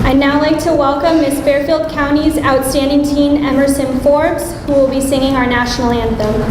I'd now like to welcome Miss Fairfield County's outstanding teen, Emerson Forbes, who will be singing our national anthem.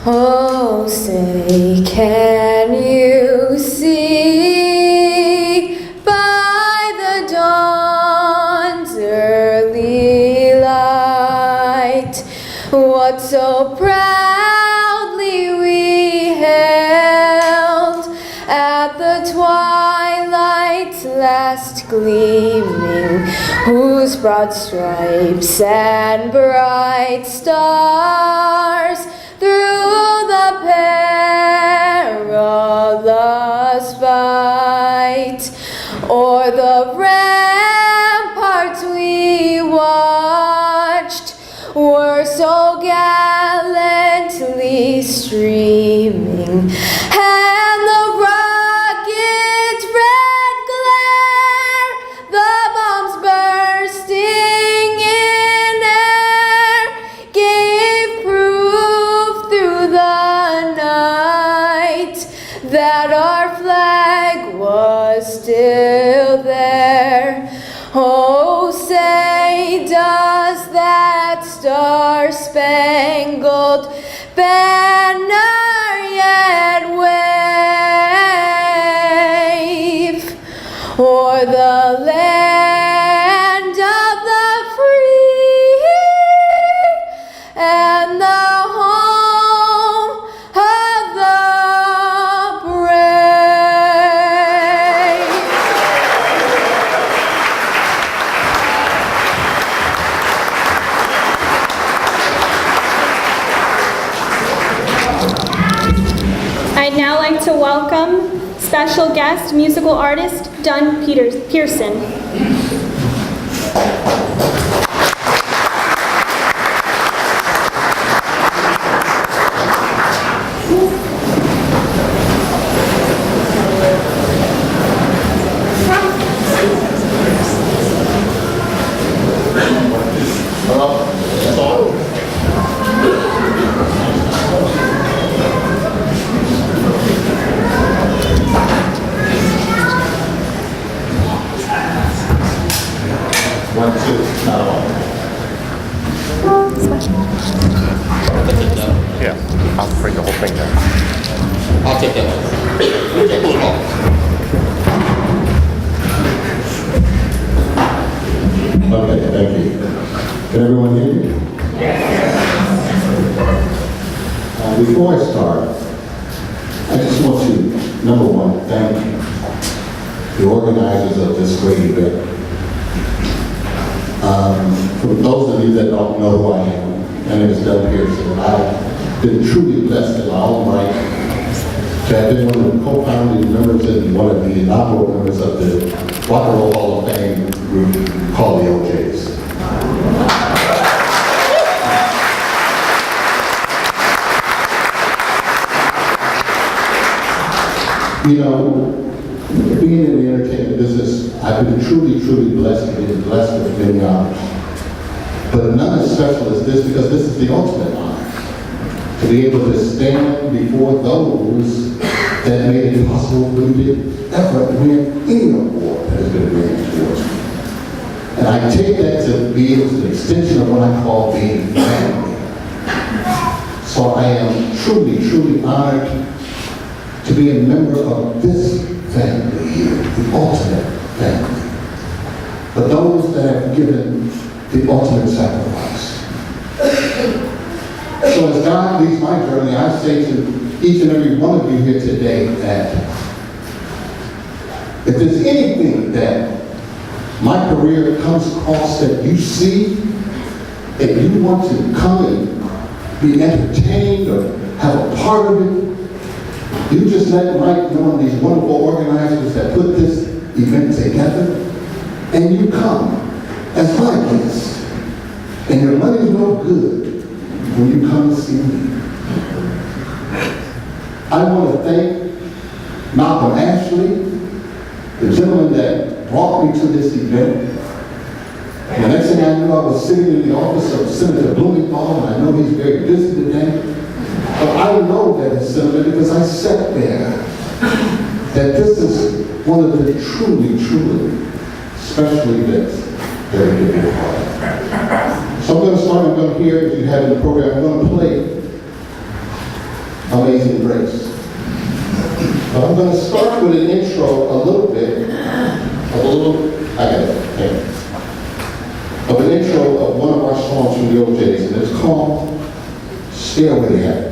Oh, say, can you see by the dawn's early light what so proudly we held at the twilight's last gleaming, whose broad stripes and bright stars through the perilous fight o'er the ramparts we watched were so gallantly streaming, and the rocket's red glare, the bombs bursting in air, gave proof through the night that our flag was still there. Oh, say, does that star-spangled banner yet wave o'er the land of the free and the home of the brave? I'd now like to welcome special guest musical artist Pearson. Yeah, I'll bring the whole thing down. I'll take that one. Okay, thank you. Can everyone hear me? Before I start, I just want to, number one, thank the organizers of this great event. For those of you that don't know who I am, my name is Doug Pearson, and I've been truly blessed in my own right to have been one of the co-founding members and one of the inaugural members of the Rock and Roll Hall of Fame group called the OJs. You know, being in the entertainment business, I've been truly blessed and been blessed with many honors. But none as special as this, because this is the ultimate honor. To be able to stand before those that made it possible for me to ever win any award that has been granted towards me. And I take that to be as an extension of what I call being family. So I am truly honored to be a member of this family here, the ultimate family. But those that have given the ultimate sacrifice. So as God leads my journey, I say to each and every one of you here today that if there's anything that my career comes across that you see and you want to come and be entertained or have a part of it, you just let Mike know and these wonderful organizers that put this event together, and you come as my guest. And your money's no good when you come to see me. I want to thank Malcolm Ashley, the gentleman that brought me to this event, The next thing I knew, I was sitting in the office of Senator Blumenthal, and I know he's very busy today. But I know that it's Senator because I sat there, that this is one of the truly, truly special events that we can be a part of. So I'm going to start, I'm going to hear, if you have in the program, I'm going to play Amazing Grace. But I'm going to start with an intro a little bit, of an intro of one of our songs from the old days, and it's called Stairway to Heaven.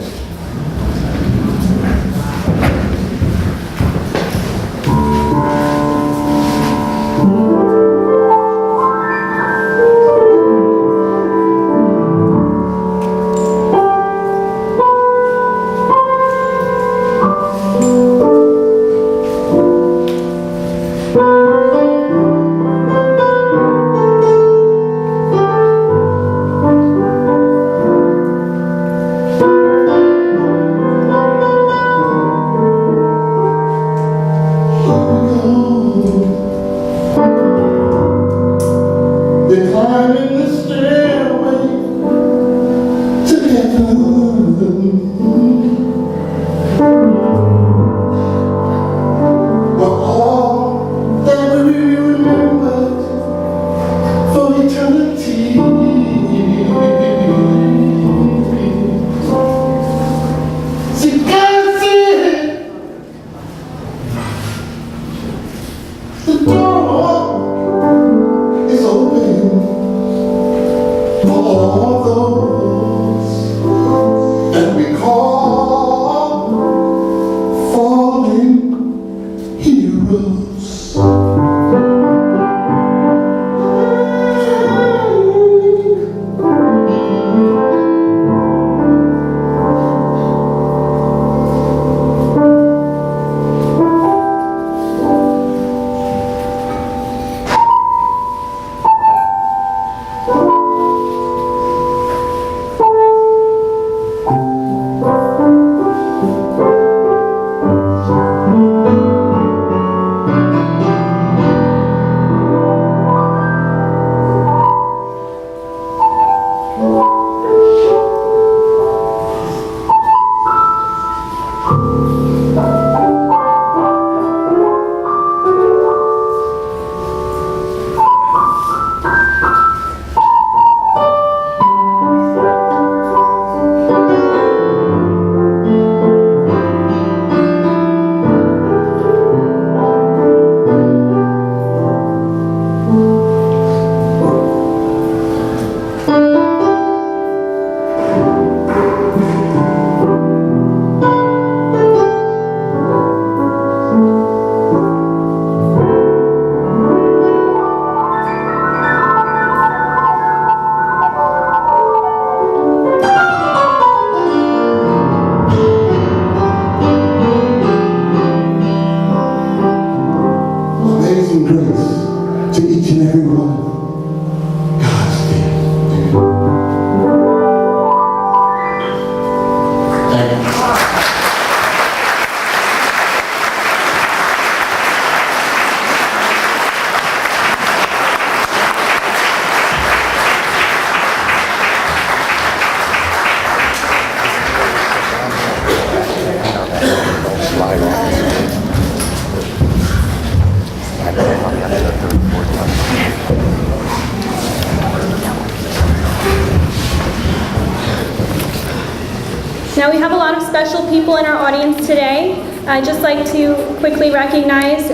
Now we have a lot of special people in our audience today. I'd just like to quickly recognize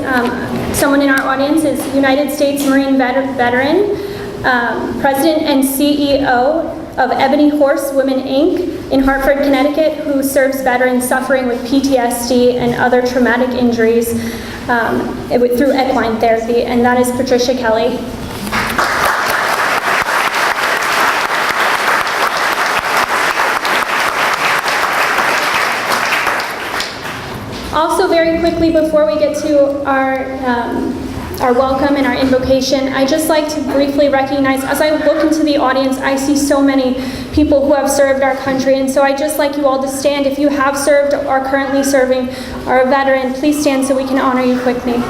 someone in our audience is United States Marine veteran, President and CEO of Ebony Horse Women, Inc. in Hartford, Connecticut, who serves veterans suffering with PTSD and other traumatic injuries through equine therapy, and that is Patricia Kelly. Also, very quickly, before we get to our welcome and our invocation, I'd just like to briefly recognize, as I look into the audience, I see so many people who have served our country, and so I'd just like you all to stand. If you have served or are currently serving or a veteran, please stand so we can honor you quickly.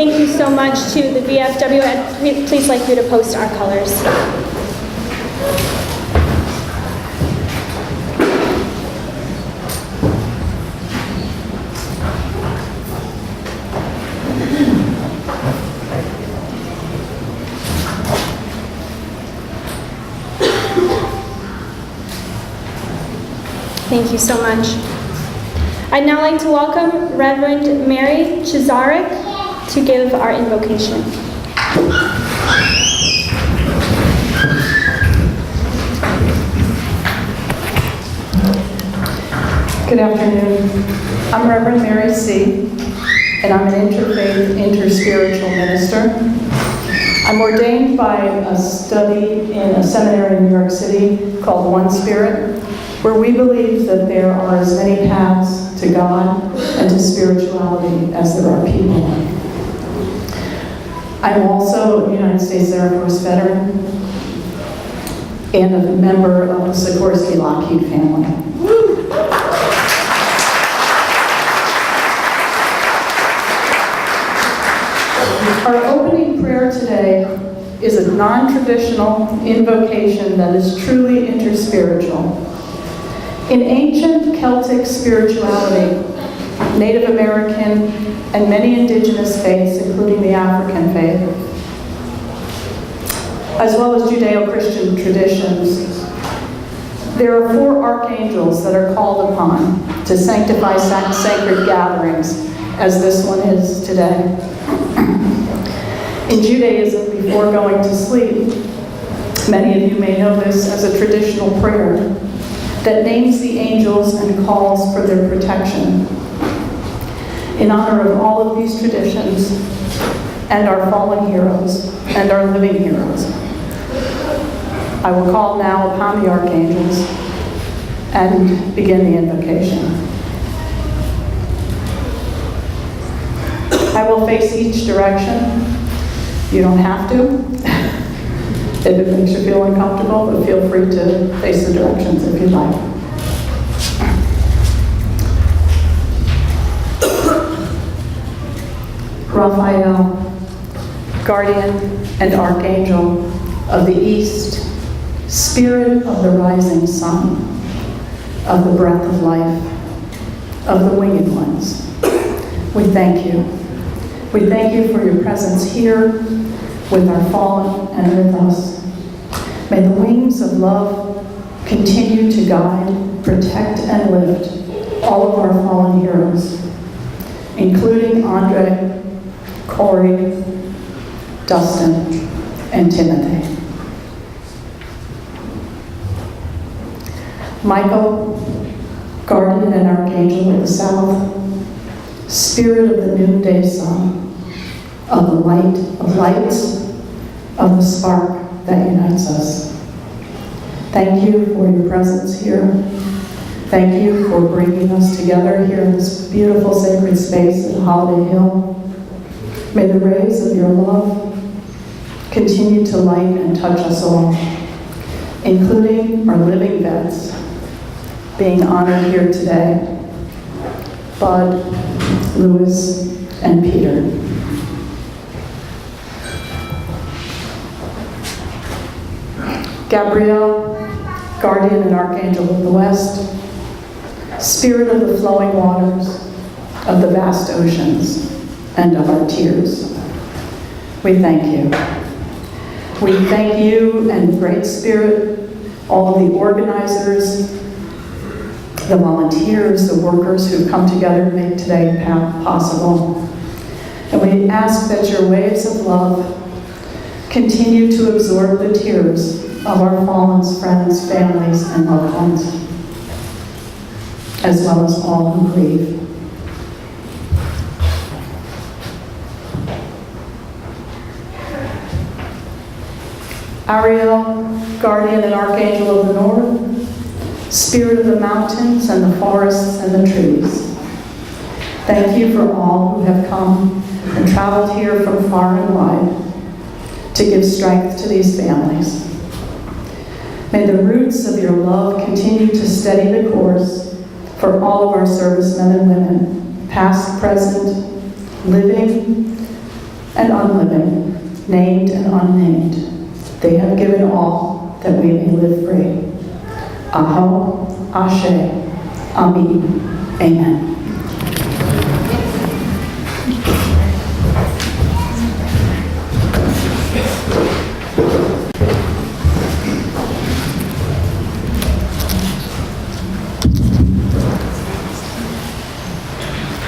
thank you so much to the VFW. I'd please like you to post our colors. Thank you so much. I'd now like to welcome Reverend Mary Chizarek to give our invocation. Good afternoon. I'm Reverend Mary C., and I'm an interfaith, interspiritual minister. I'm ordained by a study in a seminary in New York City called One Spirit, where we believe that there are as many paths to God and to spirituality as there are people. I'm also a United States Air Force veteran and a member of the Sikorsky-Lockheed family. Our opening prayer today is a non-traditional invocation that is truly interspiritual. In ancient Celtic spirituality, Native American, and many indigenous faiths, including the African faith, as well as Judeo-Christian traditions, there are 4 archangels that are called upon to sanctify sacred gatherings, as this one is today. In Judaism, before going to sleep, many of you may know this as a traditional prayer that names the angels and calls for their protection. In honor of all of these traditions and our fallen heroes and our living heroes, I will call now upon the archangels and begin the invocation. I will face each direction. You don't have to. If it makes you feel uncomfortable, but feel free to face the directions if you'd like. Raphael, guardian and archangel of the east, spirit of the rising sun, of the breath of life, of the winged ones, we thank you. We thank you for your presence here with our fallen and with us. May the wings of love continue to guide, protect, and lift all of our fallen heroes, including Andre, Corey, Dustin, and Timothy. Michael, guardian and archangel of the south, spirit of the noonday sun, of the light of lights, of the spark that unites us. Thank you for your presence here. Thank you for bringing us together here in this beautiful sacred space at Holiday Hill. May the rays of your love continue to light and touch us all, including our living vets being honored here today, Bud, Louis, and Peter. Gabriel, guardian and archangel of the west, spirit of the flowing waters, of the vast oceans, and of our tears. We thank you. We thank you and Great Spirit, all of the organizers, the volunteers, the workers who come together to make today possible. And we ask that your waves of love continue to absorb the tears of our fallen friends, families, and loved ones, as well as all who grieve. Ariel, guardian and archangel of the north, spirit of the mountains and the forests and the trees. Thank you for all who have come and traveled here from far and wide to give strength to these families. May the roots of your love continue to steady the course for all of our servicemen and women, past, present, living, and unliving, named and unnamed. They have given all that we may live free. Aho, Ashe, Ami, Amen.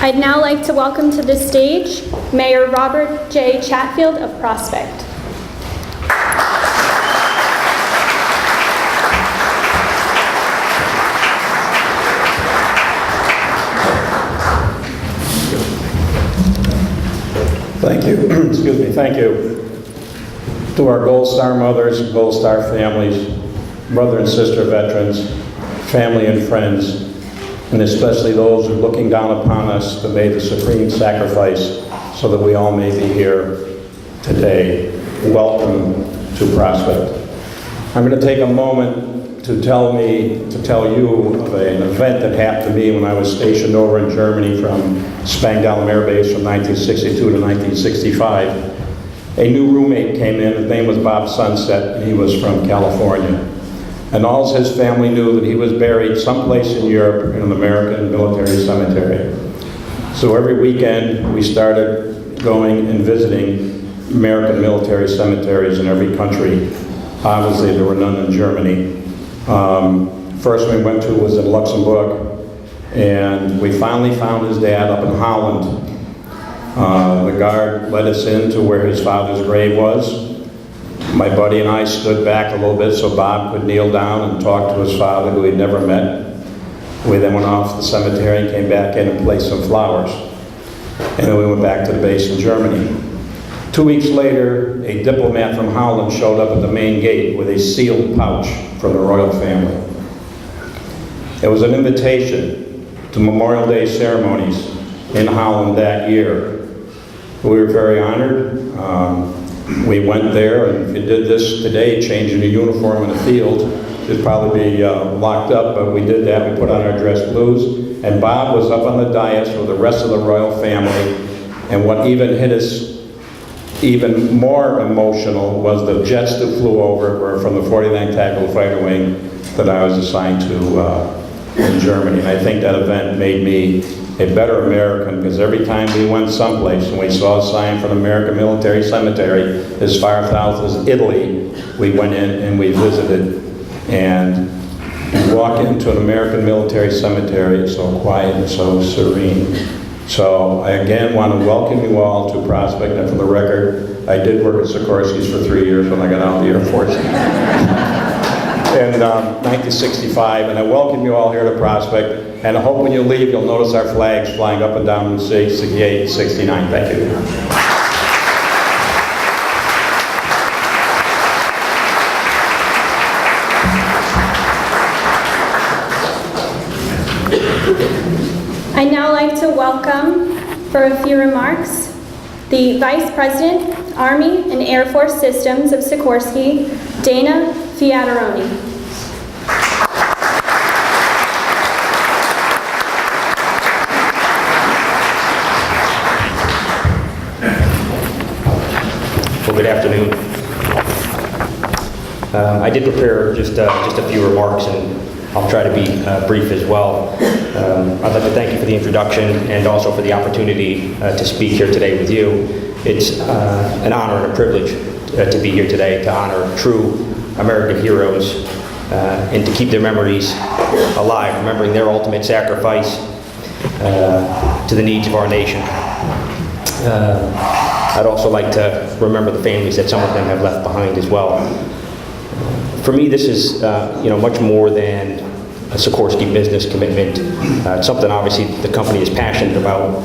I'd now like to welcome to the stage Mayor Robert J. Chatfield of Prospect. Thank you. Excuse me. Thank you to our Gold Star mothers, Gold Star families, brother and sister veterans, family and friends, and especially those who are looking down upon us that made the supreme sacrifice so that we all may be here today. Welcome to Prospect. I'm going to take a moment to tell you of an event that happened to me when I was stationed over in Germany from Spangdahlem Air Base from 1962 to 1965. A new roommate came in. His name was Bob Sunset, and he was from California. And all his family knew that he was buried someplace in Europe in an American military cemetery. So every weekend we started going and visiting American military cemeteries in every country. Obviously there were none in Germany. First we went to was in Luxembourg, and we finally found his dad up in Holland. The guard led us into where his father's grave was. My buddy and I stood back a little bit so Bob could kneel down and talk to his father, who he'd never met. We then went off to the cemetery and came back in and placed some flowers. And then we went back to the base in Germany. 2 weeks later, a diplomat from Holland showed up at the main gate with a sealed pouch from the royal family. It was an invitation to Memorial Day ceremonies in Holland that year. We were very honored. We went there, and if you did this today, changing a uniform in the field, you'd probably be locked up, but we did that. We put on our dress blues, and Bob was up on the dais with the rest of the royal family, and what even hit us even more emotional was the jets that flew over were from the 49th Tactical Fighter Wing that I was assigned to in Germany. And I think that event made me a better American, because every time we went someplace and we saw a sign for the American Military Cemetery as far south as Italy, we went in and we visited. And you walk into an American military cemetery, it's so quiet and so serene. So I again want to welcome you all to Prospect, and for the record, I did work at Sikorsky's for 3 years when I got out of the Air Force in 1965, and I welcome you all here to Prospect, and I hope when you leave you'll notice our flags flying up and down in 68 and 69. Thank you. I'd now like to welcome, for a few remarks, the Vice President, Army and Air Force Systems of Sikorsky, Dana Fiataroni. Well, good afternoon. I did prepare just a few remarks, and I'll try to be brief as well. I'd like to thank you for the introduction and also for the opportunity to speak here today with you. It's an honor and a privilege to be here today to honor true American heroes and to keep their memories alive, remembering their ultimate sacrifice to the needs of our nation. I'd also like to remember the families that some of them have left behind as well. For me, this is much more than a Sikorsky business commitment. It's something obviously the company is passionate about,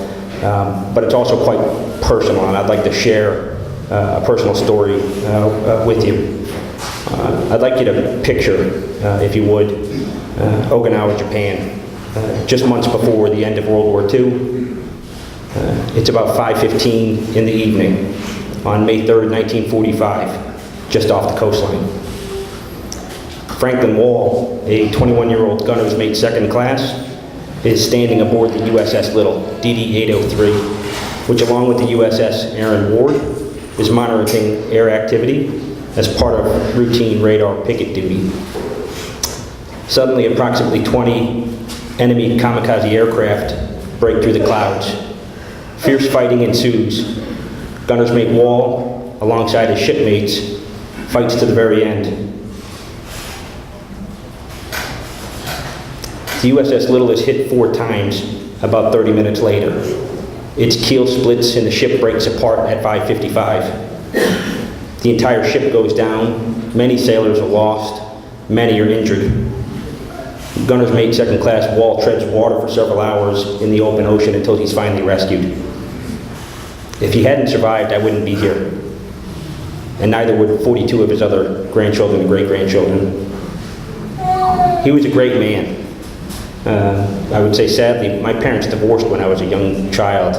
but it's also quite personal, and I'd like to share a personal story with you. I'd like you to picture, if you would, Okinawa, Japan, just months before the end of World War II. It's about 5:15 in the evening on May 3rd, 1945, just off the coastline. Franklin Wall, a 21-year-old gunner's mate second class, is standing aboard the USS Little, DD-803, which along with the USS Aaron Ward is monitoring air activity as part of routine radar picket duty. Suddenly, approximately 20 enemy kamikaze aircraft break through the clouds. Fierce fighting ensues. Gunner's mate Wall, alongside his shipmates, fights to the very end. The USS Little is hit 4 times about 30 minutes later. Its keel splits and the ship breaks apart at 5:55. The entire ship goes down. Many sailors are lost. Many are injured. Gunner's mate second class Wall treads water for several hours in the open ocean until he's finally rescued. If he hadn't survived, I wouldn't be here. And neither would 42 of his other grandchildren and great-grandchildren. He was a great man. I would say sadly, my parents divorced when I was a young child,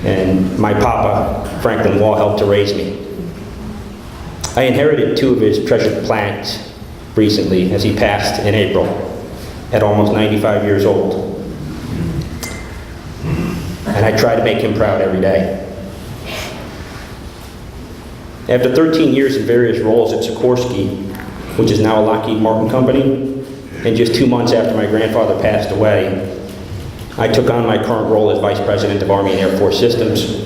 and my papa, Franklin Wall, helped to raise me. I inherited 2 of his treasured plaques recently as he passed in April at almost 95 years old. And I try to make him proud every day. After 13 years in various roles at Sikorsky, which is now a Lockheed Martin company, and just 2 months after my grandfather passed away, I took on my current role as Vice President of Army and Air Force Systems.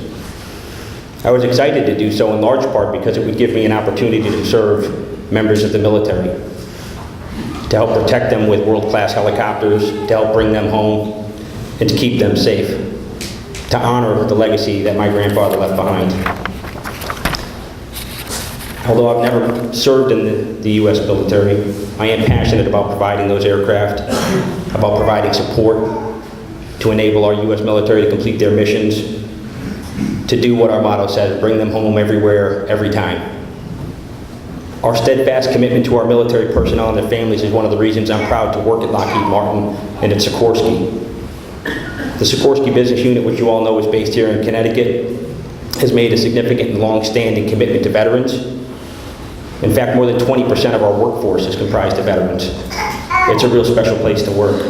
I was excited to do so in large part because it would give me an opportunity to serve members of the military, to help protect them with world-class helicopters, to help bring them home, and to keep them safe, to honor the legacy that my grandfather left behind. Although I've never served in the U.S. military, I am passionate about providing those aircraft, about providing support to enable our U.S. military to complete their missions, to do what our motto says, bring them home everywhere, every time. Our steadfast commitment to our military personnel and their families is one of the reasons I'm proud to work at Lockheed Martin and at Sikorsky. The Sikorsky business unit, which you all know is based here in Connecticut, has made a significant and long-standing commitment to veterans. In fact, more than 20% of our workforce is comprised of veterans. It's a real special place to work.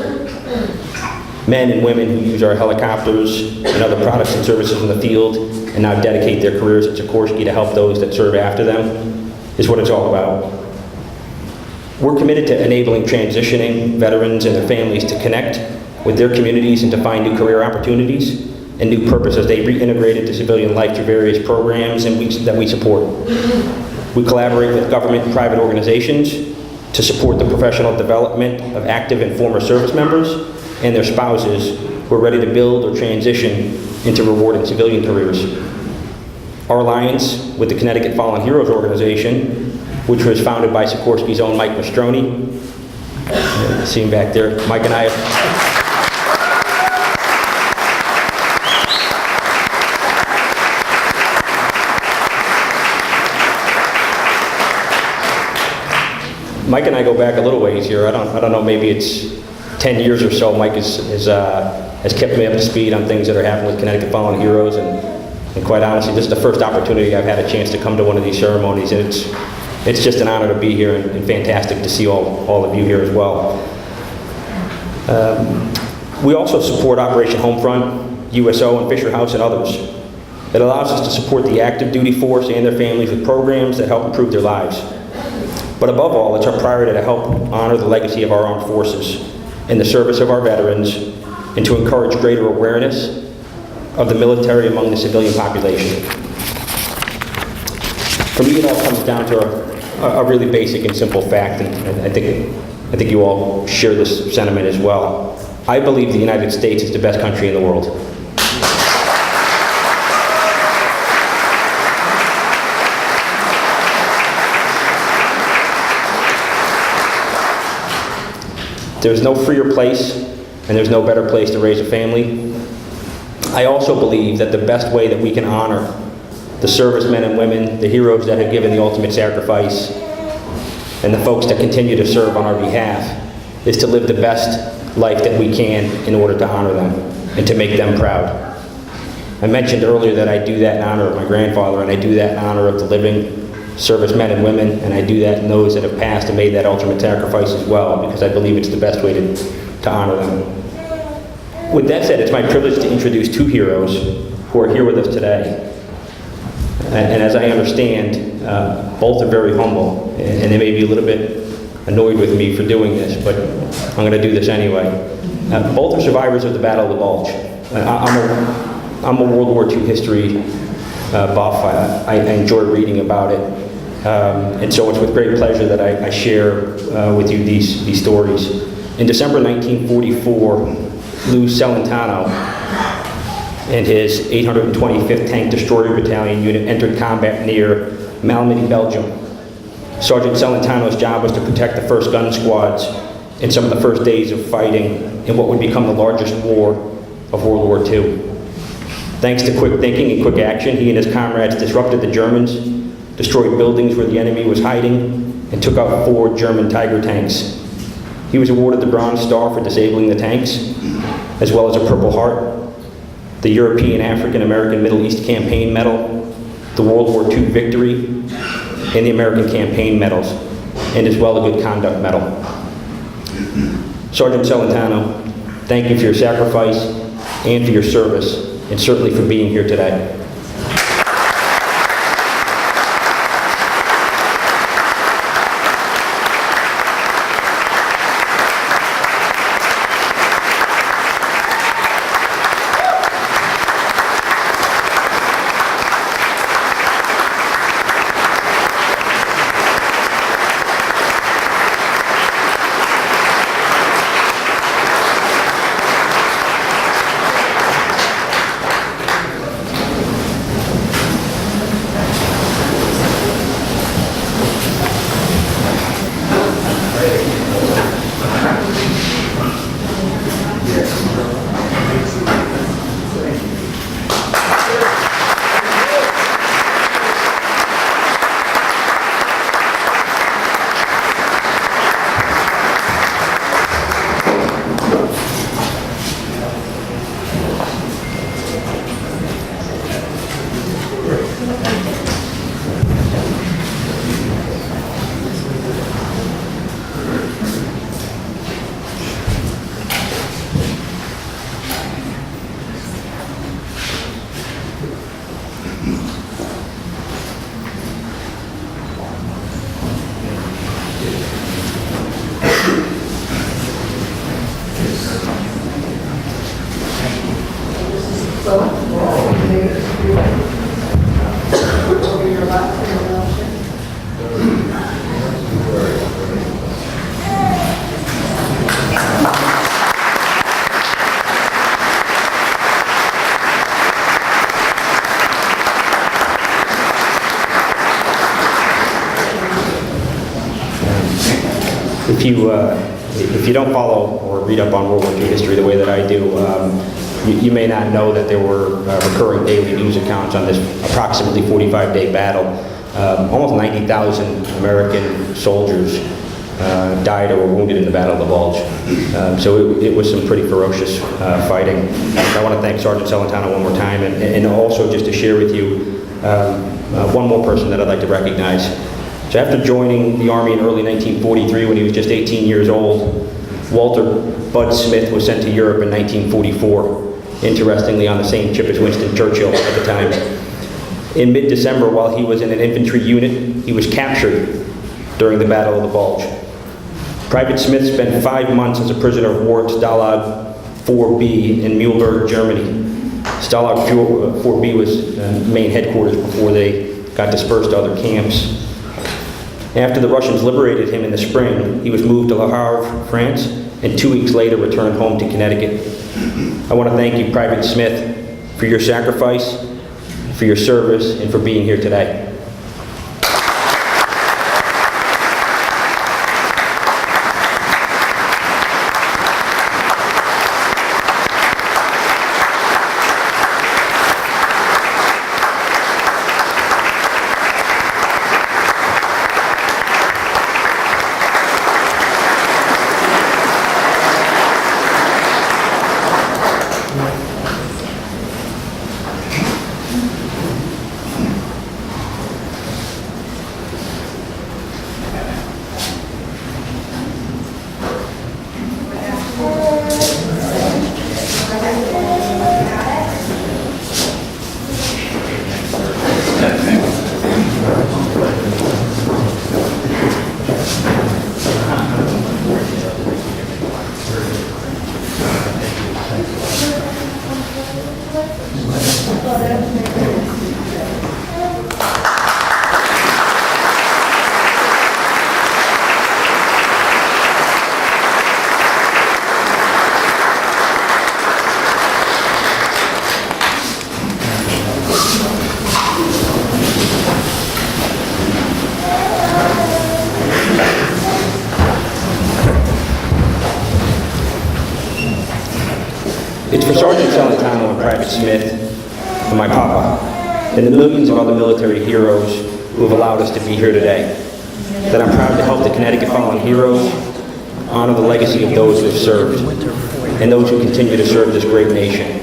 Men and women who use our helicopters and other products and services in the field and now dedicate their careers at Sikorsky to help those that serve after them is what it's all about. We're committed to enabling transitioning veterans and their families to connect with their communities and to find new career opportunities and new purpose as they reintegrate into civilian life through various programs that we support. We collaborate with government and private organizations to support the professional development of active and former service members and their spouses who are ready to build or transition into rewarding civilian careers. Our alliance with the Connecticut Fallen Heroes organization, which was founded by Sikorsky's own Mike Mastroni, see him back there, Mike and I have Mike and I go back a little ways here. I don't know, maybe it's 10 years or so. Mike has kept me up to speed on things that are happening with Connecticut Fallen Heroes, and quite honestly, this is the first opportunity I've had a chance to come to one of these ceremonies, and it's just an honor to be here and fantastic to see all of you here as well. We also support Operation Homefront, USO, and Fisher House, and others. It allows us to support the active duty force and their families with programs that help improve their lives. But above all, it's our priority to help honor the legacy of our armed forces in the service of our veterans and to encourage greater awareness of the military among the civilian population. For me, it all comes down to a really basic and simple fact, and I think you all share this sentiment as well. I believe the United States is the best country in the world. There's no freer place, and there's no better place to raise a family. I also believe that the best way that we can honor the servicemen and women, the heroes that have given the ultimate sacrifice, and the folks that continue to serve on our behalf, is to live the best life that we can in order to honor them and to make them proud. I mentioned earlier that I do that in honor of my grandfather, and I do that in honor of the living servicemen and women, and I do that in those that have passed and made that ultimate sacrifice as well, because I believe it's the best way to honor them. With that said, it's my privilege to introduce 2 heroes who are here with us today. And as I understand, both are very humble, and they may be a little bit annoyed with me for doing this, but I'm going to do this anyway. Both are survivors of the Battle of the Bulge. I'm a World War II history buff. I enjoy reading about it. And so it's with great pleasure that I share with you these stories. In December 1944, Sgt Celentano and his 825th Tank Destroyer Battalion unit entered combat near Malmedy, Belgium. Sgt Celentano's job was to protect the 1st gun squads in some of the first days of fighting in what would become the largest war of World War II. Thanks to quick thinking and quick action, he and his comrades disrupted the Germans, destroyed buildings where the enemy was hiding, and took out 4 German Tiger tanks. He was awarded the Bronze Star for disabling the tanks, as well as a Purple Heart, the European, African American, Middle East Campaign Medal, the World War II Victory, and the American Campaign Medals, and as well a Good Conduct Medal. Sgt Celentano, thank you for your sacrifice and for your service, and certainly for being here today. If you don't follow or read up on World War II history the way that I do, you may not know that there were recurring daily news accounts on this approximately 45-day battle. Almost 90,000 American soldiers died or were wounded in the Battle of the Bulge. So it was some pretty ferocious fighting. I want to thank Sgt Celentano one more time, and also just to share with you one more person that I'd like to recognize. So after joining the Army in early 1943, when he was just 18 years old, Walter Bud Smith was sent to Europe in 1944, interestingly on the same ship as Winston Churchill at the time. In mid-December, while he was in an infantry unit, he was captured during the Battle of the Bulge. Private Smith spent 5 months as a prisoner of war at Stalag 4B in Mühlberg, Germany. Stalag 4B was main headquarters before they got dispersed to other camps. After the Russians liberated him in the spring, he was moved to Le Havre, France, and 2 weeks later returned home to Connecticut. I want to thank you, Private Smith, for your sacrifice, for your service, and for being here today. It's for Sgt Celentano and Private Smith and my papa, and the millions of other military heroes who have allowed us to be here today, that I'm proud to help the Connecticut Fallen Heroes honor the legacy of those who have served and those who continue to serve this great nation.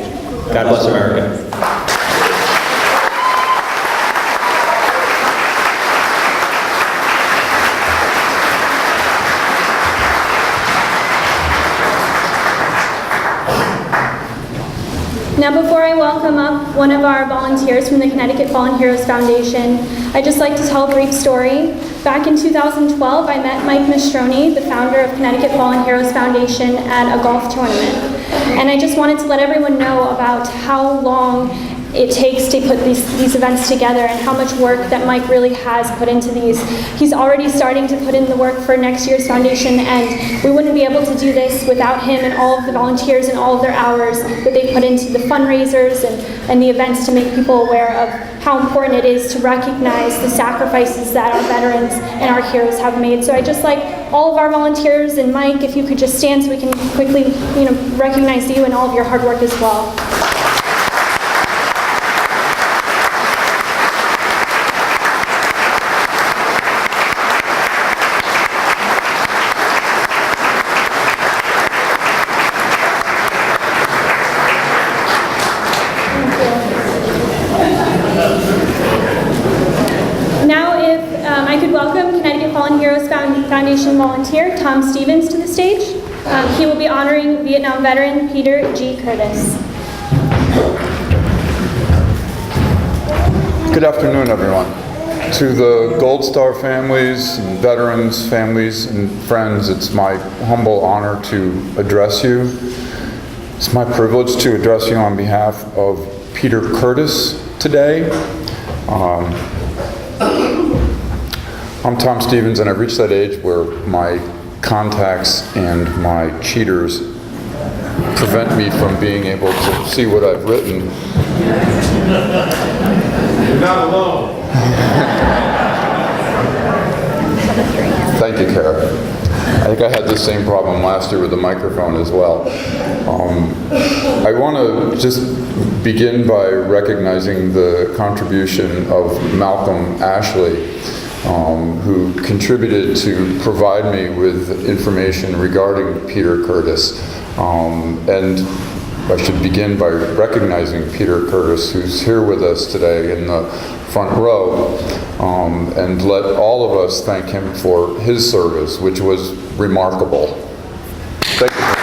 God bless America. Now, before I welcome up one of our volunteers from the Connecticut Fallen Heroes Foundation, I'd just like to tell a brief story. Back in 2012, I met Mike Mistroni, the founder of Connecticut Fallen Heroes Foundation, at a golf tournament. And I just wanted to let everyone know about how long it takes to put these events together and how much work that Mike really has put into these. He's already starting to put in the work for next year's foundation, and we wouldn't be able to do this without him and all of the volunteers and all of their hours that they put into the fundraisers and the events to make people aware of how important it is to recognize the sacrifices that our veterans and our heroes have made. So I just like all of our volunteers, and Mike, if you could just stand so we can quickly, recognize you and all of your hard work as well. Foundation volunteer Tom Stevens to the stage. He will be honoring Vietnam veteran Peter G. Curtis. Good afternoon, everyone. To the Gold Star families, and veterans, families, and friends, it's my humble honor to address you. It's my privilege to address you on behalf of Peter Curtis today. I'm Tom Stevens, and I've reached that age where my contacts and my cheaters prevent me from being able to see what I've written. You're not alone. Thank you, Kara. I think I had the same problem last year with the microphone as well. I want to just begin by recognizing the contribution of Malcolm Ashley, who contributed to provide me with information regarding Peter Curtis. And I should begin by recognizing Peter Curtis, who's here with us today in the front row, and let all of us thank him for his service, which was remarkable. Thank you.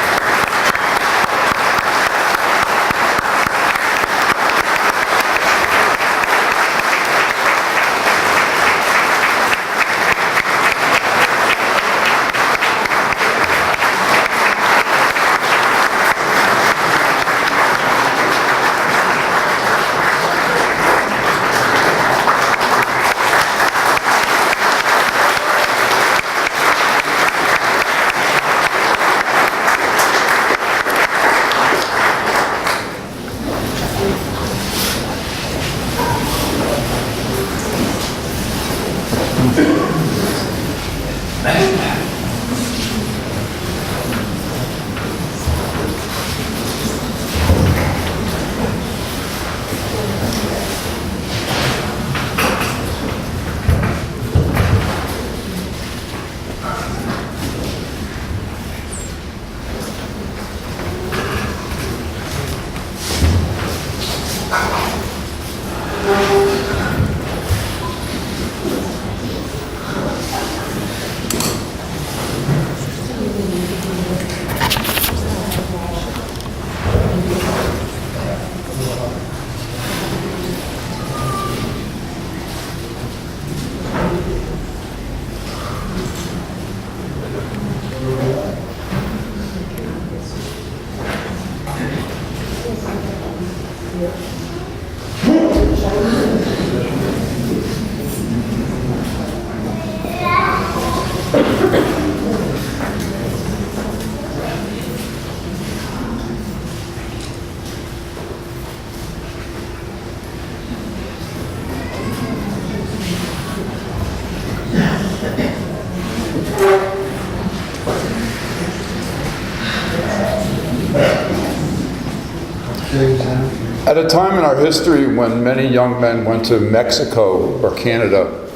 At a time in our history when many young men went to Mexico or Canada,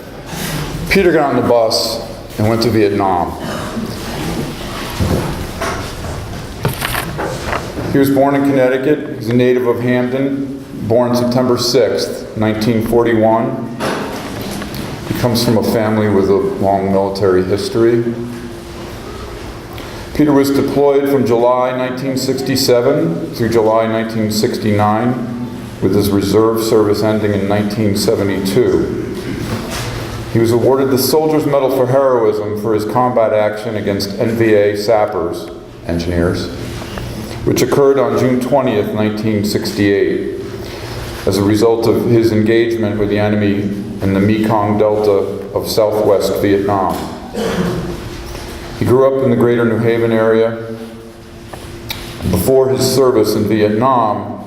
Peter got on the bus and went to Vietnam. He was born in Connecticut. He's a native of Hamden, born September 6th, 1941. He comes from a family with a long military history. Peter was deployed from July 1967 through July 1969, with his reserve service ending in 1972. He was awarded the Soldier's Medal for Heroism for his combat action against NVA sappers, engineers, which occurred on June 20th, 1968, as a result of his engagement with the enemy in the Mekong Delta of southwest Vietnam. He grew up in the greater New Haven area. Before his service in Vietnam,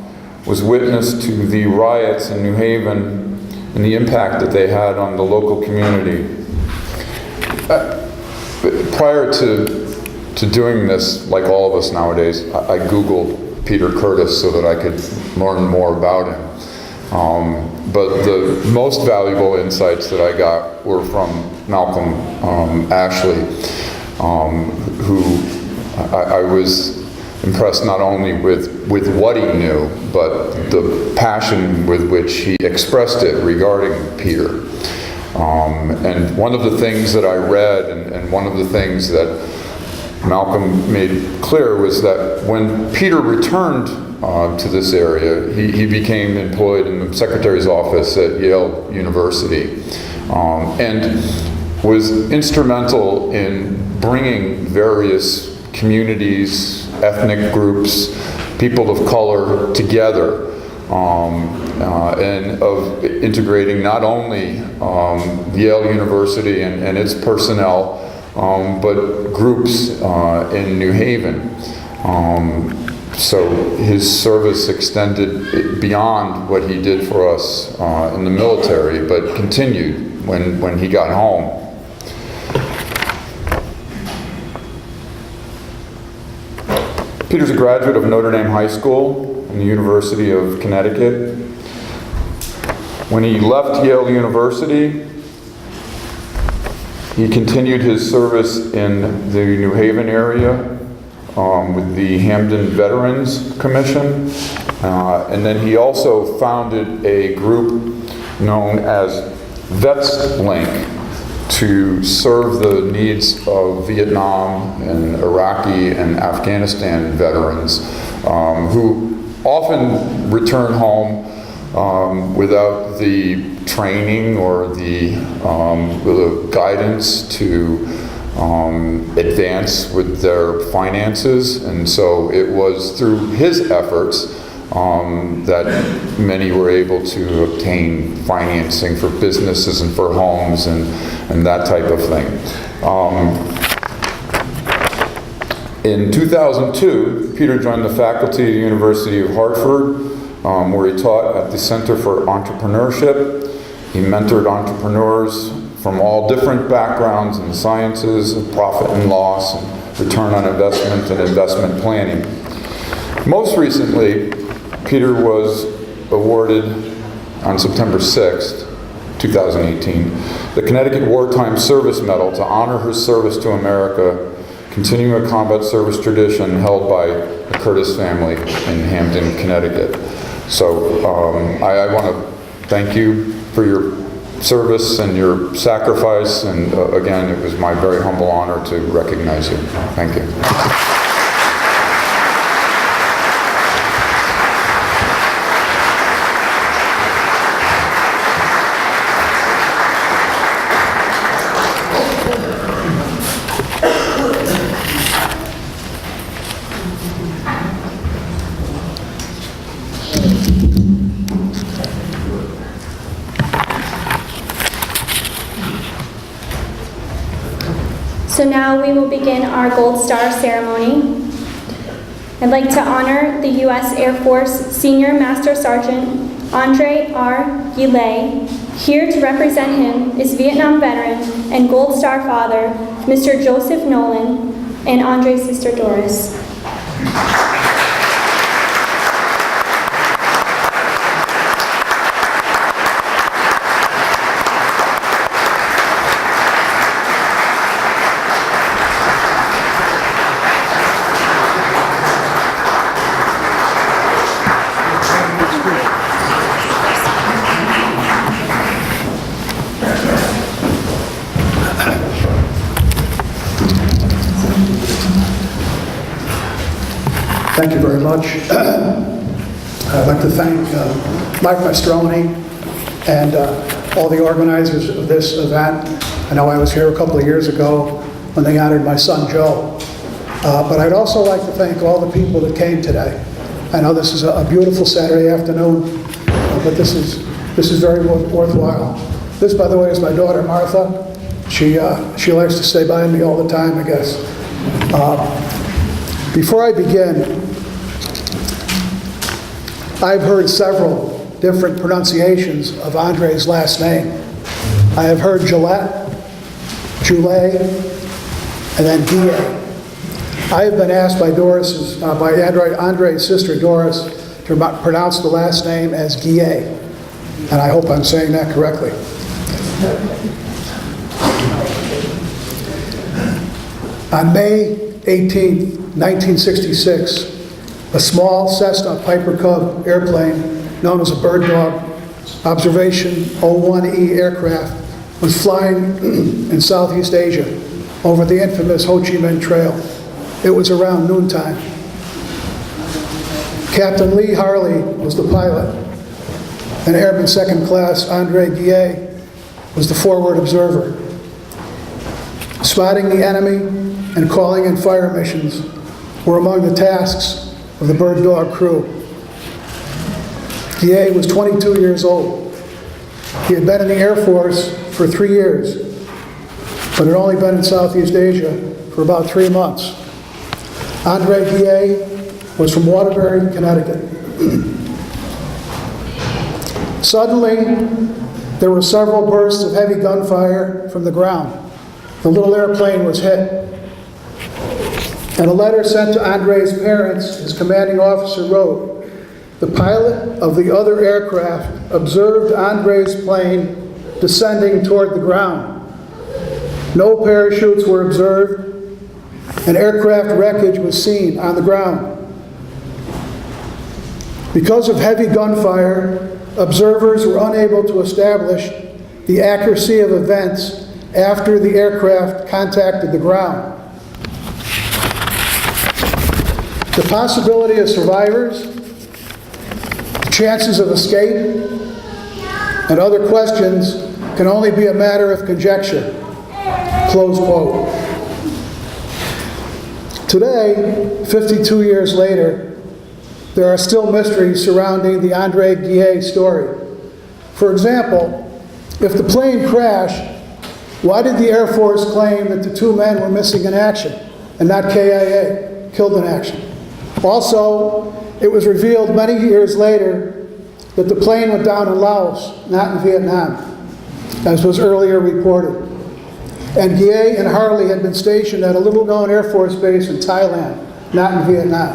was witness to the riots in New Haven and the impact that they had on the local community. Prior to doing this, like all of us nowadays, I Googled Peter Curtis so that I could learn more about him. But the most valuable insights that I got were from Malcolm Ashley, who I was impressed not only with what he knew, but the passion with which he expressed it regarding Peter. And one of the things that I read, and one of the things that Malcolm made clear, was that when Peter returned to this area, he became employed in the secretary's office at Yale University, and was instrumental in bringing various communities, ethnic groups, people of color together, and of integrating not only Yale University and its personnel, but groups in New Haven. So his service extended beyond what he did for us in the military, but continued when he got home. Peter's a graduate of Notre Dame High School and the University of Connecticut. When he left Yale University, he continued his service in the New Haven area with the Hamden Veterans Commission. And then he also founded a group known as Vets Link to serve the needs of Vietnam and Iraqi and Afghanistan veterans who often return home without the training or the guidance to advance with their finances. And so it was through his efforts that many were able to obtain financing for businesses and for homes and that type of thing. In 2002, Peter joined the faculty at the University of Hartford, where he taught at the Center for Entrepreneurship. He mentored entrepreneurs from all different backgrounds in the sciences of profit and loss, and return on investment and investment planning. Most recently, Peter was awarded on September 6th, 2018, the Connecticut Wartime Service Medal to honor his service to America, continuing a combat service tradition held by the Curtis family in Hamden, Connecticut. So I want to thank you for your service and your sacrifice, and again, it was my very humble honor to recognize you. Thank you. So now we will begin our Gold Star ceremony. I'd like to honor the U.S. Air Force Senior Master Sergeant Andre R. Gillet. Here to represent him is Vietnam veteran and Gold Star father, Mr. Joseph Nolan, and Andre's sister Doris. Thank you very much. I'd like to thank Mike Mastroni and all the organizers of this event. I know I was here a couple of years ago when they honored my son Joe. But I'd also like to thank all the people that came today. I know this is a beautiful Saturday afternoon, but this is very worthwhile. This, by the way, is my daughter Martha. She likes to stay by me all the time, I guess. Before I begin, I've heard several different pronunciations of Andre's last name. I have heard Gillette, Goulet, and then Guillet. I have been asked by Andre's sister Doris to pronounce the last name as Guillet, and I hope I'm saying that correctly. On May 18, 1966, a small Cessna Piper Cub airplane known as a Bird Dog Observation 01E aircraft was flying in Southeast Asia over the infamous Ho Chi Minh Trail. It was around noontime. Captain Lee Harley was the pilot, and Airman Second Class Andre Guillet was the forward observer. Spotting the enemy and calling in fire missions were among the tasks of the Bird Dog crew. Guillet was 22 years old. He had been in the Air Force for 3 years, but had only been in Southeast Asia for about 3 months. Andre Guillet was from Waterbury, Connecticut. Suddenly, there were several bursts of heavy gunfire from the ground. The little airplane was hit. In a letter sent to Andre's parents, his commanding officer wrote, "The pilot of the other aircraft observed Andre's plane descending toward the ground. No parachutes were observed, and aircraft wreckage was seen on the ground. Because of heavy gunfire, observers were unable to establish the accuracy of events after the aircraft contacted the ground. The possibility of survivors, chances of escape, and other questions can only be a matter of conjecture." Close quote. Today, 52 years later, there are still mysteries surrounding the Andre Guillet story. For example, if the plane crashed, why did the Air Force claim that the 2 men were missing in action and not KIA, killed in action? Also, it was revealed many years later that the plane went down in Laos, not in Vietnam, as was earlier reported. And Guillet and Harley had been stationed at a little-known Air Force base in Thailand, not in Vietnam.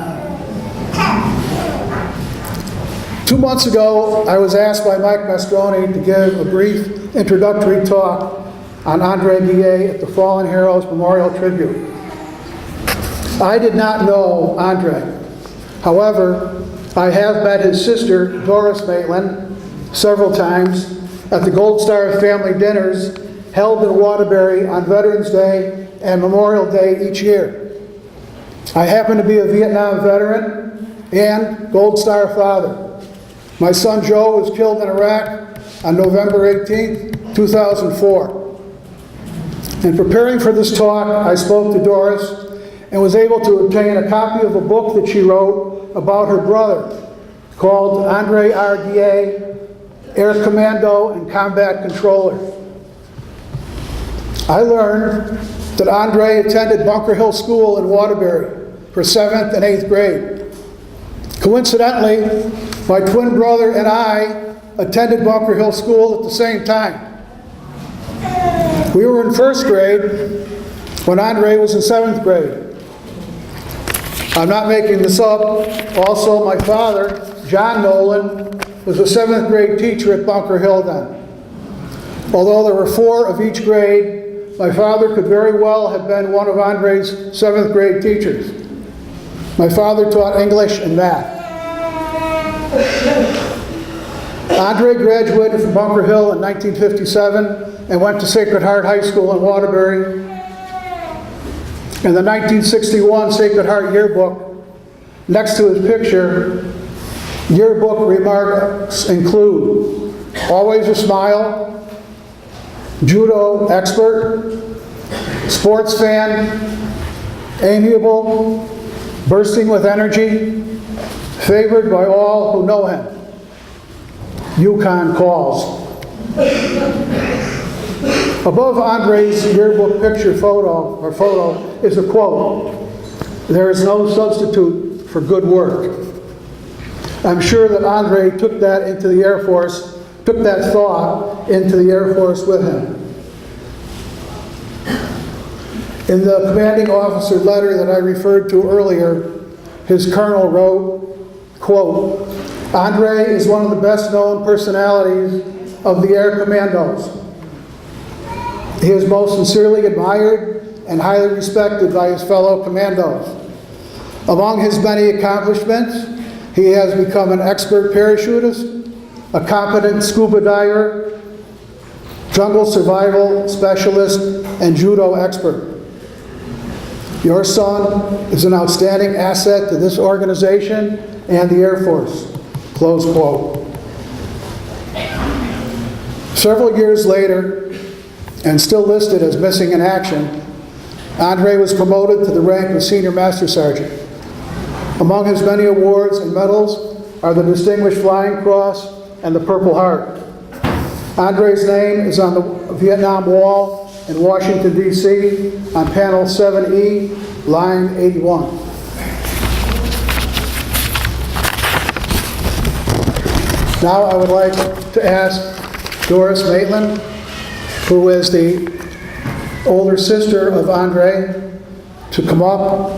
2 months ago, I was asked by Mike Mastroni to give a brief introductory talk on Andre Guillet at the Fallen Heroes Memorial Tribute. I did not know Andre. However, I have met his sister, Doris Maitland, several times at the Gold Star family dinners held in Waterbury on Veterans Day and Memorial Day each year. I happen to be a Vietnam veteran and Gold Star father. My son Joe was killed in Iraq on November 18, 2004. In preparing for this talk, I spoke to Doris and was able to obtain a copy of a book that she wrote about her brother called Andre R. Guillet, Air Commando and Combat Controller. I learned that Andre attended Bunker Hill School in Waterbury for 7th and 8th grade. Coincidentally, my twin brother and I attended Bunker Hill School at the same time. We were in 1st grade when Andre was in 7th grade. I'm not making this up. Also, my father, John Nolan, was a 7th grade teacher at Bunker Hill then. Although there were 4 of each grade, my father could very well have been one of Andre's 7th grade teachers. My father taught English and math. Andre graduated from Bunker Hill in 1957 and went to Sacred Heart High School in Waterbury. In the 1961 Sacred Heart yearbook, Next to his picture, yearbook remarks include, always a smile, judo expert, sports fan, amiable, bursting with energy, favored by all who know him. Yukon calls. Above Andre's yearbook picture photo is a quote, "There is no substitute for good work." I'm sure that Andre took that thought into the Air Force with him. In the commanding officer letter that I referred to earlier, his colonel wrote, quote, "Andre is one of the best known personalities of the Air Commandos. He is most sincerely admired and highly respected by his fellow commandos. Among his many accomplishments, he has become an expert parachutist, a competent scuba diver, jungle survival specialist, and judo expert. Your son is an outstanding asset to this organization and the Air Force." Close quote. Several years later, and still listed as missing in action, Andre was promoted to the rank of Senior Master Sergeant. Among his many awards and medals are the Distinguished Flying Cross and the Purple Heart. Andre's name is on the Vietnam Wall in Washington, D.C., on panel 7E, line 81. Now I would like to ask Doris Maitland, who is the older sister of Andre, to come up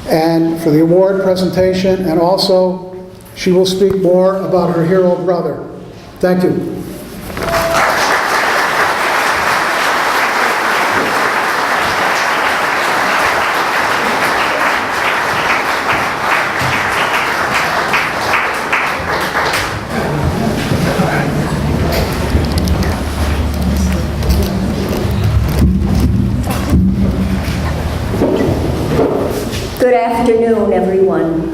and for the award presentation, and also she will speak more about her hero brother. Thank you. Good afternoon, everyone.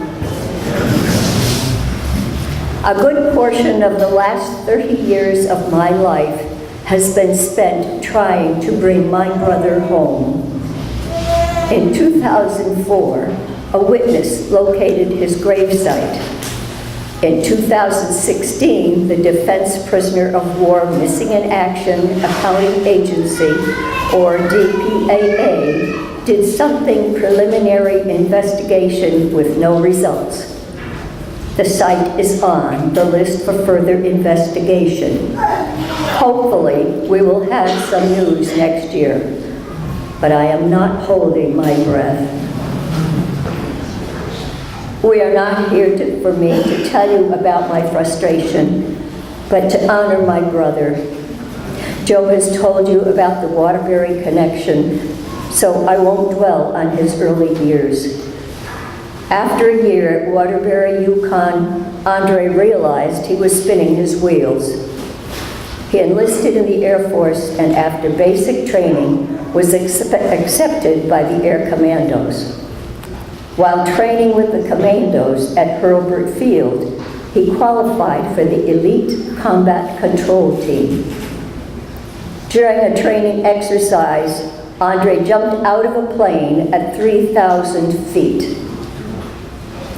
A good portion of the last 30 years of my life has been spent trying to bring my brother home. In 2004, a witness located his gravesite. In 2016, the Defense Prisoner of War Missing in Action Accounting Agency, or DPAA, did something preliminary investigation with no results. The site is on the list for further investigation. Hopefully, we will have some news next year, but I am not holding my breath. We are not here for me to tell you about my frustration, but to honor my brother. Joe has told you about the Waterbury connection, so I won't dwell on his early years. After a year at Waterbury, Yukon, Andre realized he was spinning his wheels. He enlisted in the Air Force, and after basic training, was accepted by the Air Commandos. While training with the Commandos at Hurlburt Field, he qualified for the Elite Combat Control Team. During a training exercise, Andre jumped out of a plane at 3,000 feet.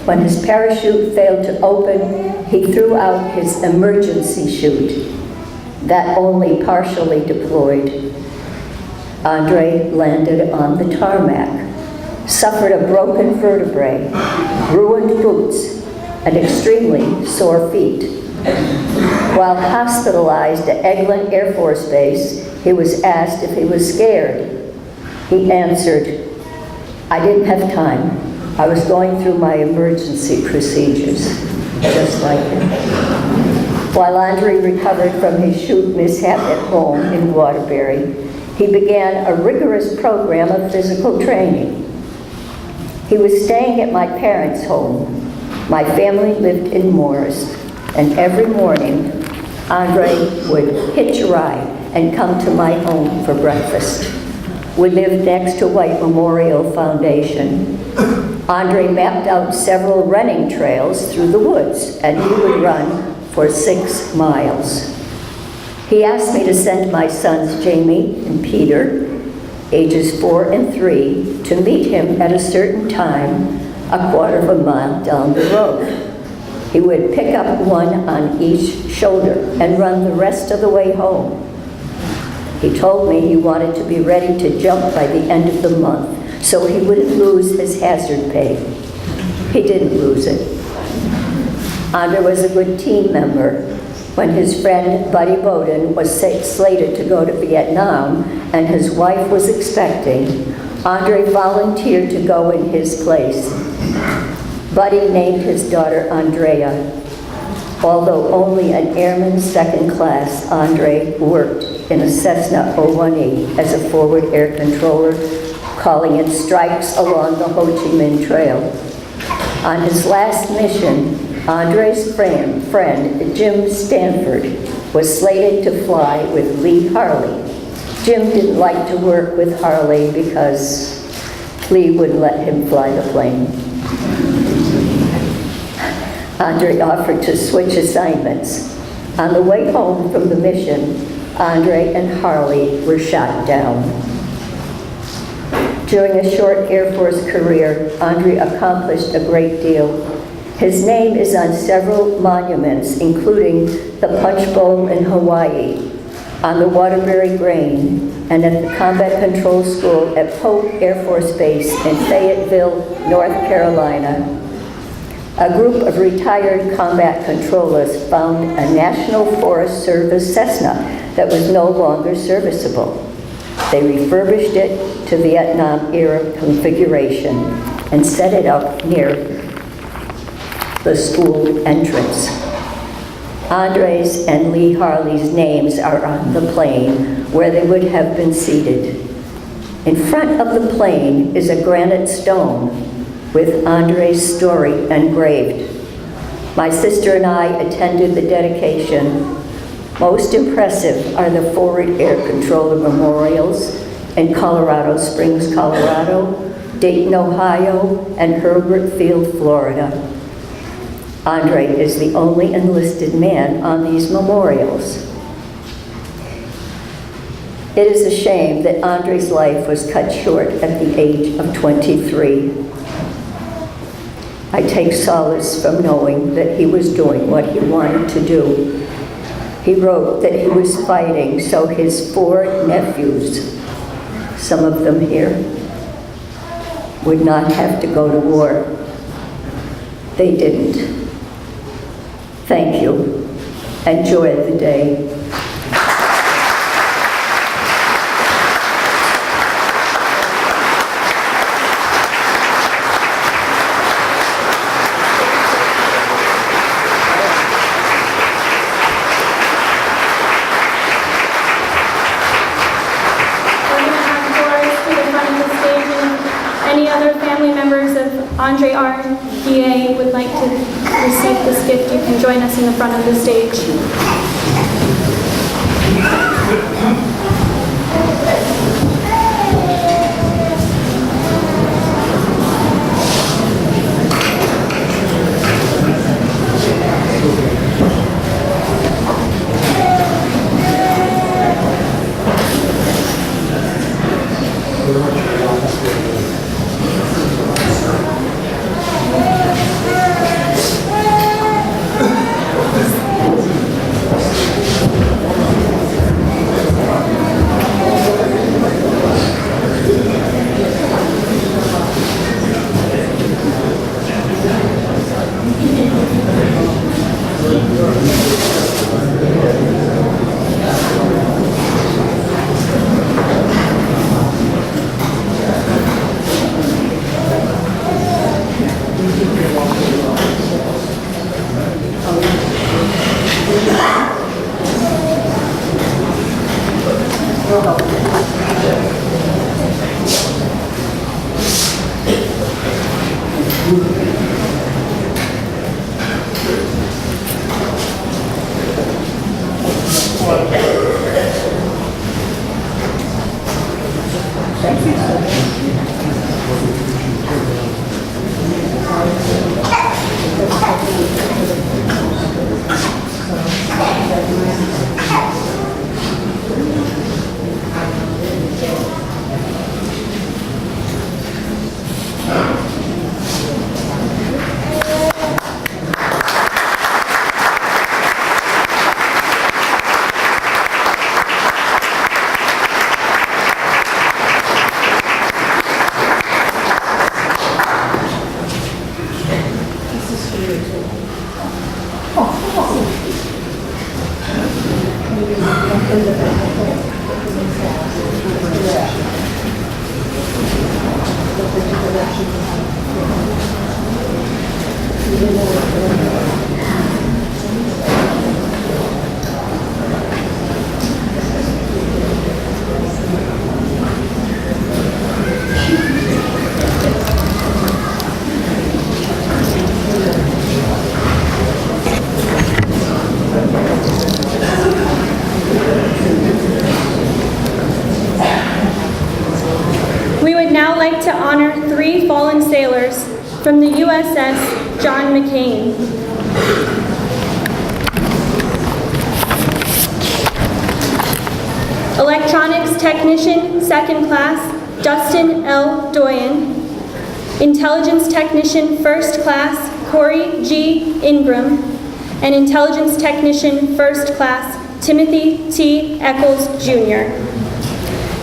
When his parachute failed to open, he threw out his emergency chute. That only partially deployed. Andre landed on the tarmac, suffered a broken vertebrae, ruined boots, and extremely sore feet. While hospitalized at Eglin Air Force Base, he was asked if he was scared. He answered, "I didn't have time. I was going through my emergency procedures," just like him. While Andre recovered from his chute mishap at home in Waterbury, he began a rigorous program of physical training. He was staying at my parents' home. My family lived in Morris, and every morning, Andre would hitch a ride and come to my home for breakfast. We lived next to White Memorial Foundation. Andre mapped out several running trails through the woods, and he would run for 6 miles. He asked me to send my sons Jamie and Peter, ages 4 and 3, to meet him at a certain time, a quarter of a mile down the road. He would pick up one on each shoulder and run the rest of the way home. He told me he wanted to be ready to jump by the end of the month, so he wouldn't lose his hazard pay. He didn't lose it. Andre was a good team member. When his friend Buddy Bowden was slated to go to Vietnam and his wife was expecting, Andre volunteered to go in his place. Buddy named his daughter Andrea. Although only an airman second class, Andre worked in a Cessna 018 as a forward air controller, calling in strikes along the Ho Chi Minh Trail. On his last mission, Andre's friend Jim Stanford was slated to fly with Lee Harley. Jim didn't like to work with Harley because Lee wouldn't let him fly the plane. Andre offered to switch assignments. On the way home from the mission, Andre and Harley were shot down. During a short Air Force career, Andre accomplished a great deal. His name is on several monuments, including the Punch Bowl in Hawaii, on the Waterbury Grain, and at the Combat Control School at Pope Air Force Base in Fayetteville, North Carolina. A group of retired combat controllers found a National Forest Service Cessna that was no longer serviceable. They refurbished it to Vietnam-era configuration and set it up near the school entrance. Andre's and Lee Harley's names are on the plane where they would have been seated. In front of the plane is a granite stone with Andre's story engraved. My sister and I attended the dedication. Most impressive are the forward air controller memorials in Colorado Springs, Colorado, Dayton, Ohio, and Herbert Field, Florida. Andre is the only enlisted man on these memorials. It is a shame that Andre's life was cut short at the age of 23. I take solace from knowing that he was doing what he wanted to do. He wrote that he was fighting so his 4 nephews, some of them here, would not have to go to war. They didn't. Thank you. Enjoy the day. Andre R. DA would like to receive this gift, you can join us in the front of the stage. now like to honor 3 fallen sailors from the USS John McCain. Electronics Technician, 2nd Class, Dustin L. Doyen. Intelligence Technician, 1st Class, Corey G. Ingram. And Intelligence Technician, 1st Class, Timothy T. Eccles, Jr.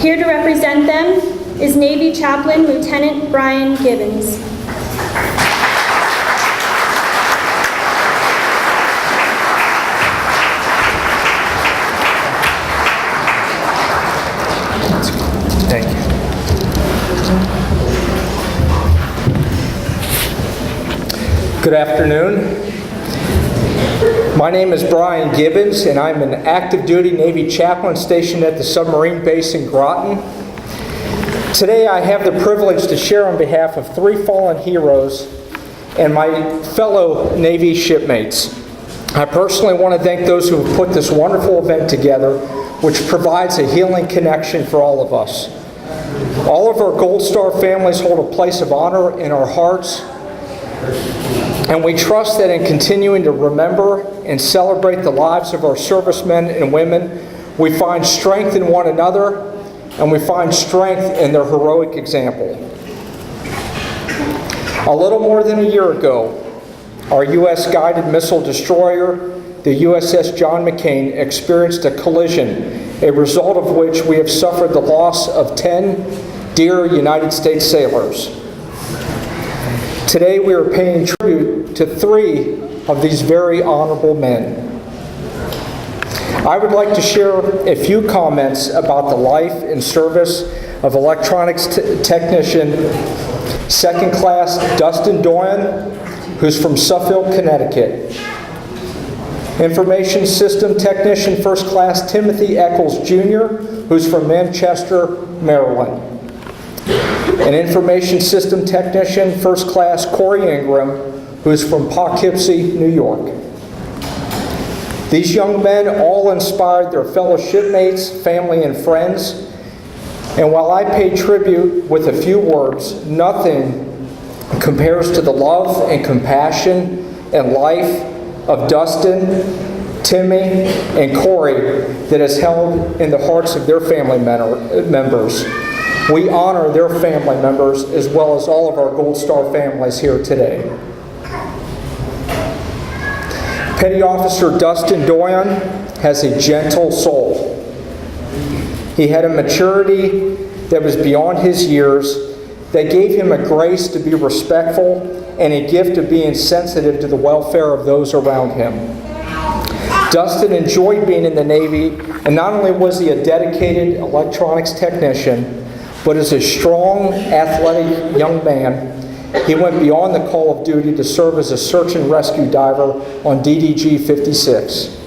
Here to represent them is Navy Chaplain Lieutenant Brian Gibbons. Thank you. Good afternoon. My name is Brian Gibbons, and I'm an active duty Navy chaplain stationed at the submarine base in Groton. Today I have the privilege to share on behalf of 3 fallen heroes and my fellow Navy shipmates. I personally want to thank those who have put this wonderful event together, which provides a healing connection for all of us. All of our Gold Star families hold a place of honor in our hearts, and we trust that in continuing to remember and celebrate the lives of our servicemen and women, we find strength in one another and we find strength in their heroic example. A little more than a year ago, our U.S. guided missile destroyer, the USS John McCain, experienced a collision, a result of which we have suffered the loss of 10 dear United States sailors. Today we are paying tribute to 3 of these very honorable men. I would like to share a few comments about the life and service of electronics technician 2nd Class Dustin Doyen, who's from Suffield, Connecticut. Information System Technician 1st Class Timothy Eccles Jr., who's from Manchester, Maryland. And Information System Technician 1st Class Corey Ingram, who's from Poughkeepsie, New York. These young men all inspired their fellow shipmates, family, and friends. And while I pay tribute with a few words, nothing compares to the love and compassion and life of Dustin, Timmy, and Corey that is held in the hearts of their family members. We honor their family members as well as all of our Gold Star families here today. Petty Officer Dustin Doyen has a gentle soul. He had a maturity that was beyond his years that gave him a grace to be respectful and a gift of being sensitive to the welfare of those around him. Dustin enjoyed being in the Navy, and not only was he a dedicated electronics technician, but as a strong, athletic young man, he went beyond the call of duty to serve as a search and rescue diver on DDG 56.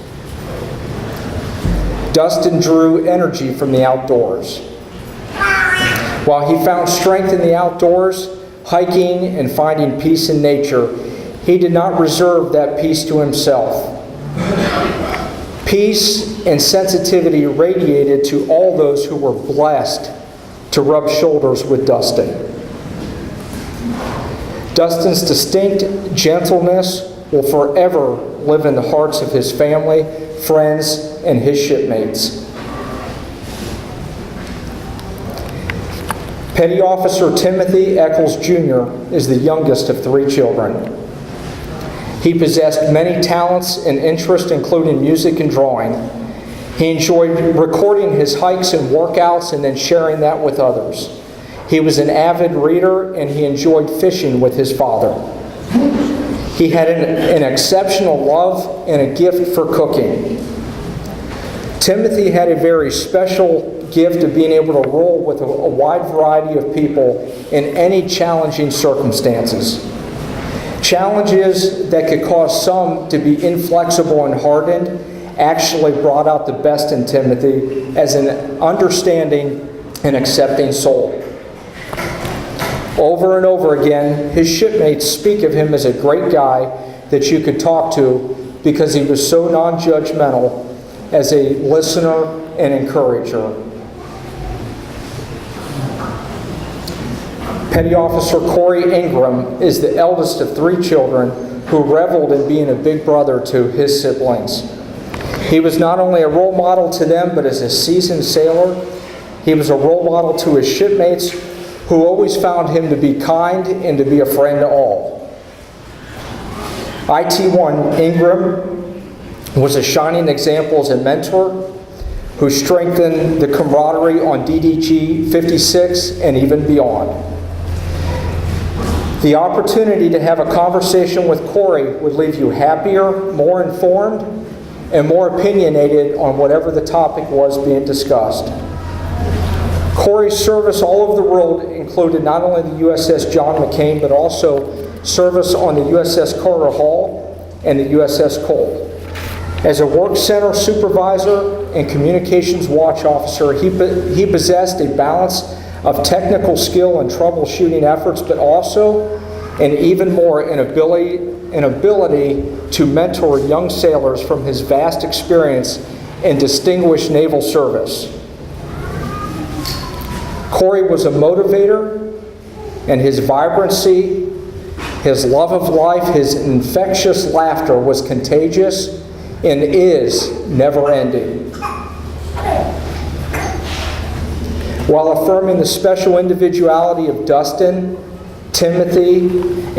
Dustin drew energy from the outdoors. While he found strength in the outdoors, hiking and finding peace in nature, he did not reserve that peace to himself. Peace and sensitivity radiated to all those who were blessed to rub shoulders with Dustin. Dustin's distinct gentleness will forever live in the hearts of his family, friends, and his shipmates. Petty Officer Timothy Eccles Jr. is the youngest of 3 children. He possessed many talents and interests, including music and drawing. He enjoyed recording his hikes and workouts and then sharing that with others. He was an avid reader, and he enjoyed fishing with his father. He had an exceptional love and a gift for cooking. Timothy had a very special gift of being able to roll with a wide variety of people in any challenging circumstances. Challenges that could cause some to be inflexible and hardened actually brought out the best in Timothy as an understanding and accepting soul. Over and over again, his shipmates speak of him as a great guy that you could talk to because he was so non-judgmental as a listener and encourager. Petty Officer Corey Ingram is the eldest of 3 children who reveled in being a big brother to his siblings. He was not only a role model to them, but as a seasoned sailor, he was a role model to his shipmates who always found him to be kind and to be a friend to all. IT1 Ingram was a shining example as a mentor who strengthened the camaraderie on DDG 56 and even beyond. The opportunity to have a conversation with Corey would leave you happier, more informed, and more opinionated on whatever the topic was being discussed. Corey's service all over the world included not only the USS John McCain, but also service on the USS Carter Hall and the USS Cole. As a work center supervisor and communications watch officer, he possessed a balance of technical skill and troubleshooting efforts, but also, and even more, an ability to mentor young sailors from his vast experience in distinguished naval service. Corey was a motivator, and his vibrancy, his love of life, his infectious laughter was contagious and is never-ending. While affirming the special individuality of Dustin, Timothy,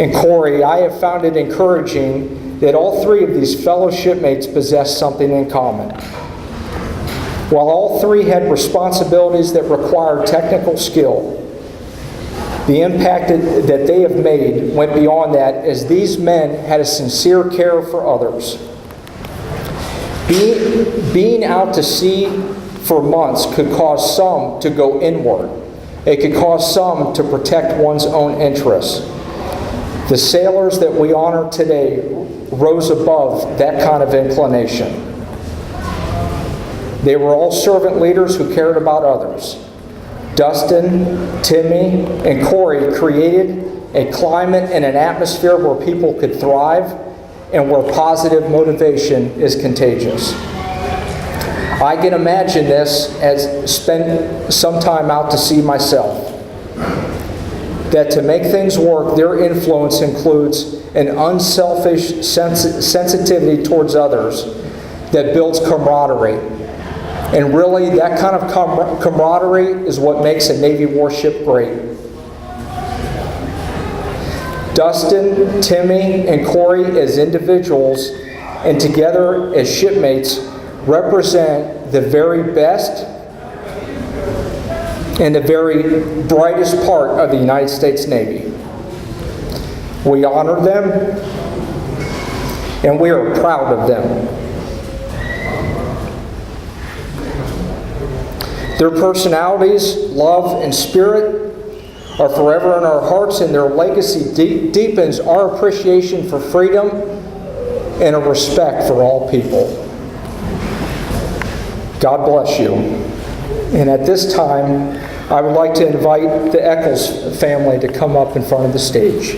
and Corey, I have found it encouraging that all 3 of these fellow shipmates possess something in common. While all 3 had responsibilities that required technical skill, the impact that they have made went beyond that, as these men had a sincere care for others. Being out to sea for months could cause some to go inward. It could cause some to protect one's own interests. The sailors that we honor today rose above that kind of inclination. They were all servant leaders who cared about others. Dustin, Timmy, and Corey created a climate and an atmosphere where people could thrive and where positive motivation is contagious. I can imagine this as spend some time out to sea myself. That to make things work, their influence includes an unselfish sensitivity towards others that builds camaraderie. And really, that kind of camaraderie is what makes a Navy warship great. Dustin, Timmy, and Corey as individuals and together as shipmates represent the very best and the very brightest part of the United States Navy. We honor them and we are proud of them. Their personalities, love, and spirit are forever in our hearts, and their legacy deepens our appreciation for freedom and a respect for all people. God bless you. And at this time, I would like to invite the Eccles family to come up in front of the stage.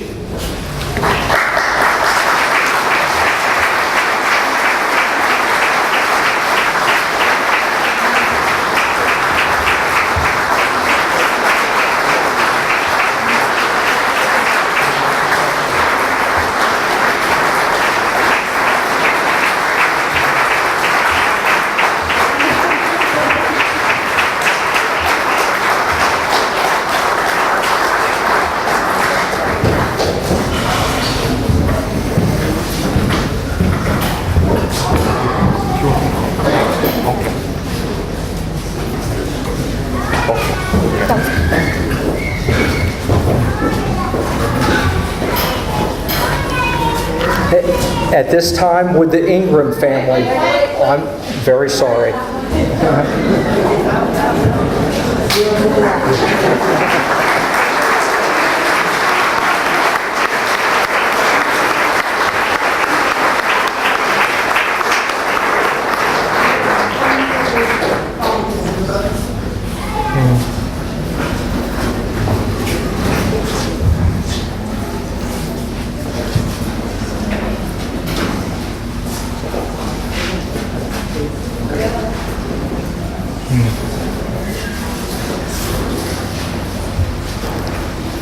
At this time, would the Ingram family, I'm very sorry.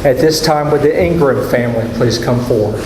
At this time, would the Ingram family please come forward?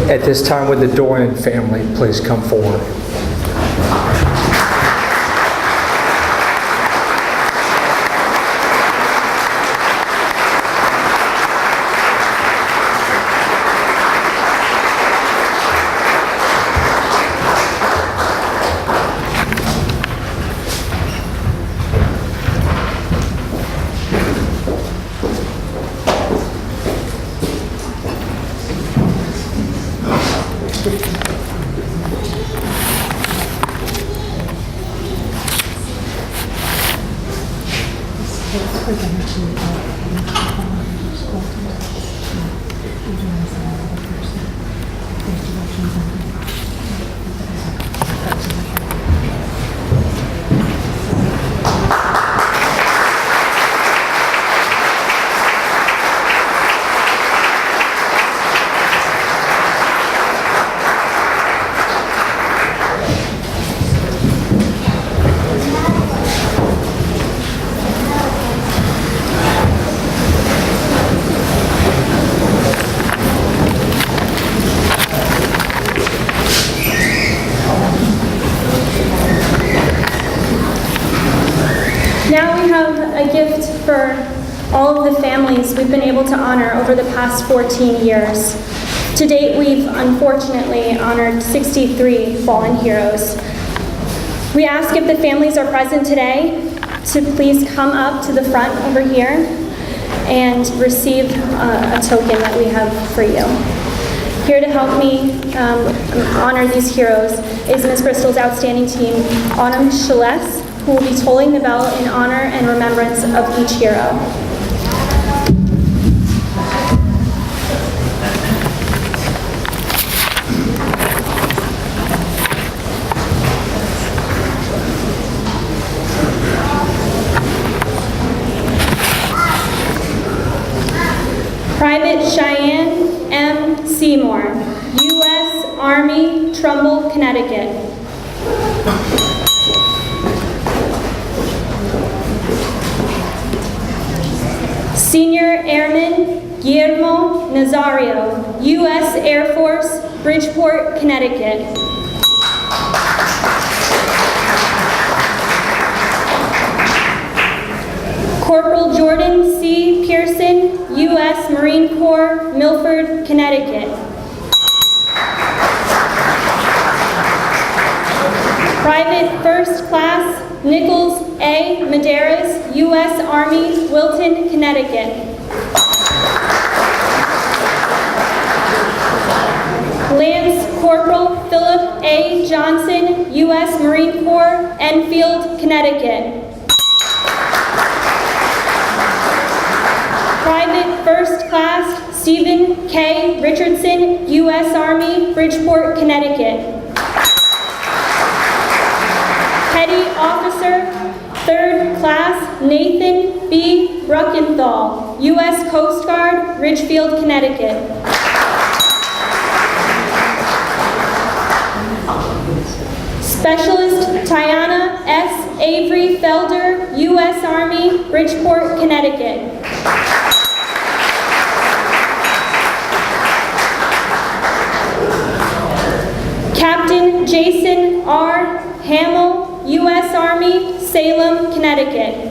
At this time, would the Doyen family please come forward? For all of the families we've been able to honor over the past 14 years. To date, we've unfortunately honored 63 fallen heroes. We ask if the families are present today to please come up to the front over here and receive a token that we have for you. Here to help me honor these heroes is Ms. Bristol's outstanding team, Autumn Shales, who will be tolling the bell in honor and remembrance of each hero. Private Cheyenne M. Seymour, U.S. Army, Trumbull, Connecticut. Senior Airman Guillermo Nazario, U.S. Air Force, Bridgeport, Connecticut. Corporal Jordan C. Pearson, U.S. Marine Corps, Milford, Connecticut. Private First Class Nichols A. Medeiros, U.S. Army, Wilton, Connecticut. Lance Corporal Philip A. Johnson, U.S. Marine Corps, Enfield, Connecticut. Private First Class Stephen K. Richardson, U.S. Army, Bridgeport, Connecticut. Petty Officer, 3rd Class Nathan B. Bruckenthal, U.S. Coast Guard, Ridgefield, Connecticut. Specialist Tiana S. Avery Felder, U.S. Army, Bridgeport, Connecticut. Jason R. Hamill, U.S. Army, Salem, Connecticut.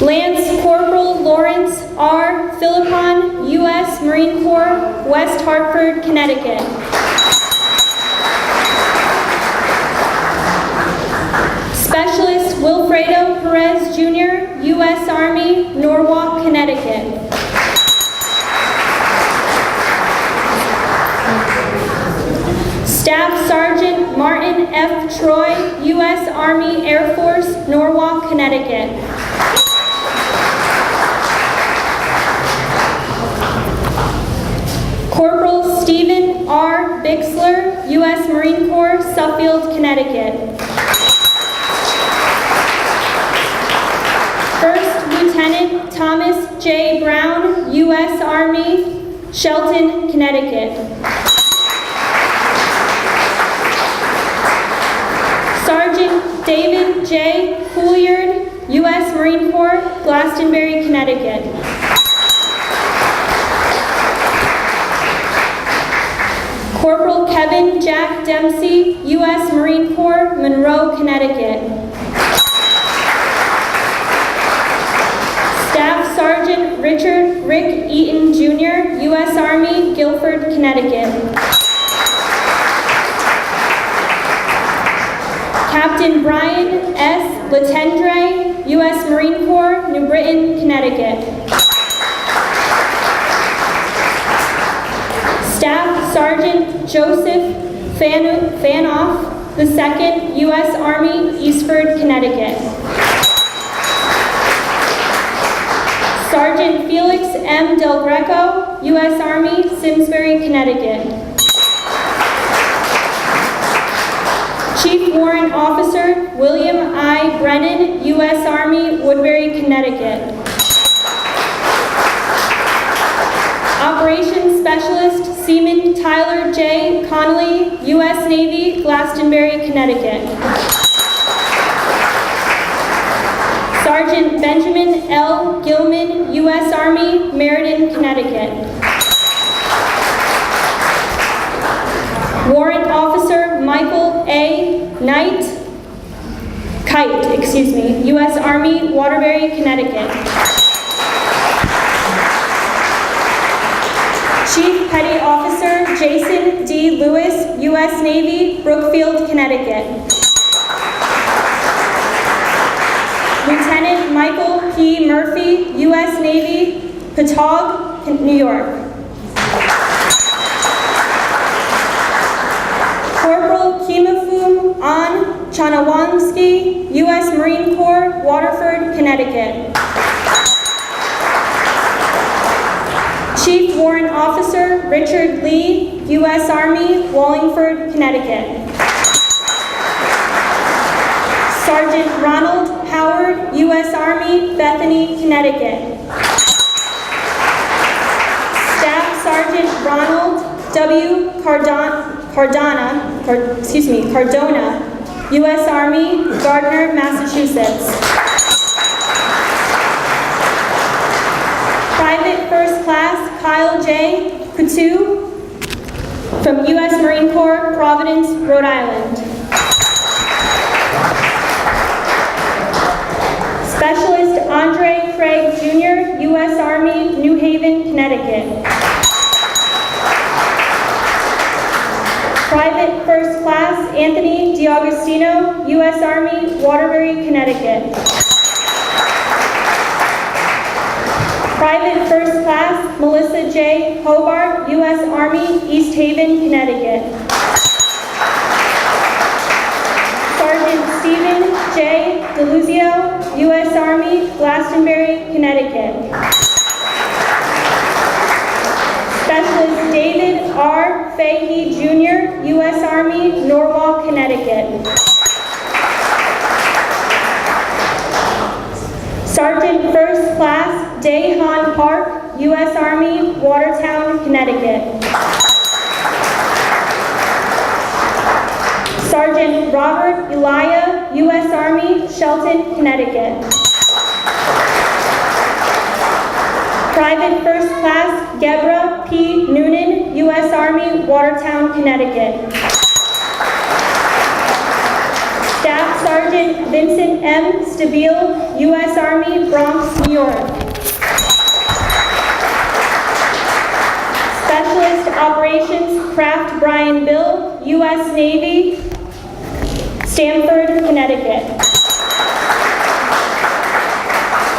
Lance Corporal Lawrence R. Philippon, U.S. Marine Corps, West Hartford, Connecticut. Specialist Wilfredo Perez Jr., U.S. Army, Norwalk, Connecticut. Staff Sergeant Martin F. Troy, U.S. Army Air Force, Norwalk, Connecticut. Corporal Stephen R. Bixler, U.S. Marine Corps, Suffield, Connecticut. First Lieutenant Thomas J. Brown, U.S. Army, Shelton, Connecticut. Sergeant David J. Couliard, U.S. Marine Corps, Glastonbury, Connecticut. Corporal Kevin Jack Dempsey, U.S. Marine Corps, Monroe, Connecticut. Staff Sergeant Richard Rick Eaton Jr., U.S. Army, Guilford, Connecticut. Captain Brian S. Latendre, U.S. Marine Corps, New Britain, Connecticut. Staff Sergeant Joseph Fanoff, II, U.S. Army, Eastford, Connecticut. Sergeant Felix M. Del Greco, U.S. Army, Simsbury, Connecticut. Chief Warrant Officer William I. Brennan, U.S. Army, Woodbury, Connecticut. Operations Specialist Seaman Tyler J. Connolly, U.S. Navy, Glastonbury, Connecticut. Sergeant Benjamin L. Gilman, U.S. Army, Meriden, Connecticut. Warrant Officer Michael A. Kite, U.S. Army, Waterbury, Connecticut. Chief Petty Officer Jason D. Lewis, U.S. Navy, Brookfield, Connecticut. Lieutenant Michael P. Murphy, U.S. Navy, Patog, New York. Corporal Kimafum An Chanawansky, U.S. Marine Corps, Waterford, Connecticut. Chief Warrant Officer Richard Lee, U.S. Army, Wallingford, Connecticut. Sergeant Ronald Howard, U.S. Army, Bethany, Connecticut. Staff Sergeant Ronald W. Cardona, U.S. Army, Gardner, Massachusetts. Private First Class Kyle J. Coutu from U.S. Marine Corps, Providence, Rhode Island. Specialist Andre Craig Jr., U.S. Army, New Haven, Connecticut. Private First Class Anthony DiAugustino, U.S. Army, Waterbury, Connecticut. Private First Class Melissa J. Hobart, U.S. Army, East Haven, Connecticut. Sergeant Stephen J. DeLuzio, U.S. Army, Glastonbury, Connecticut. Specialist David R. Fahey Jr., U.S. Army, Norwalk, Connecticut. Sergeant First Class Dae-Han Park, U.S. Army, Watertown, Connecticut. Sergeant Robert Elia, U.S. Army, Shelton, Connecticut. Private First Class Deborah P. Noonan, U.S. Army, Watertown, Connecticut. Staff Sergeant Vincent M. Stabile, U.S. Army, Bronx, New York. Specialist Operations Craft Brian Bill, U.S. Navy, Stamford, Connecticut.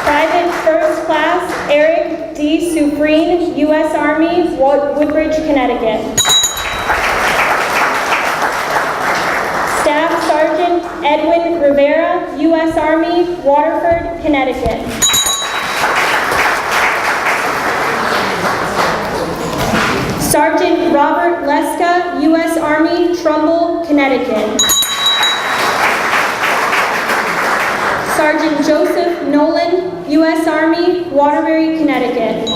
Private First Class Eric D. Supreme, U.S. Army, Woodbridge, Connecticut. Staff Sergeant Edwin Rivera, U.S. Army, Waterford, Connecticut. Sergeant Robert Leska, U.S. Army, Trumbull, Connecticut. Sergeant Joseph Nolan, U.S. Army, Waterbury, Connecticut.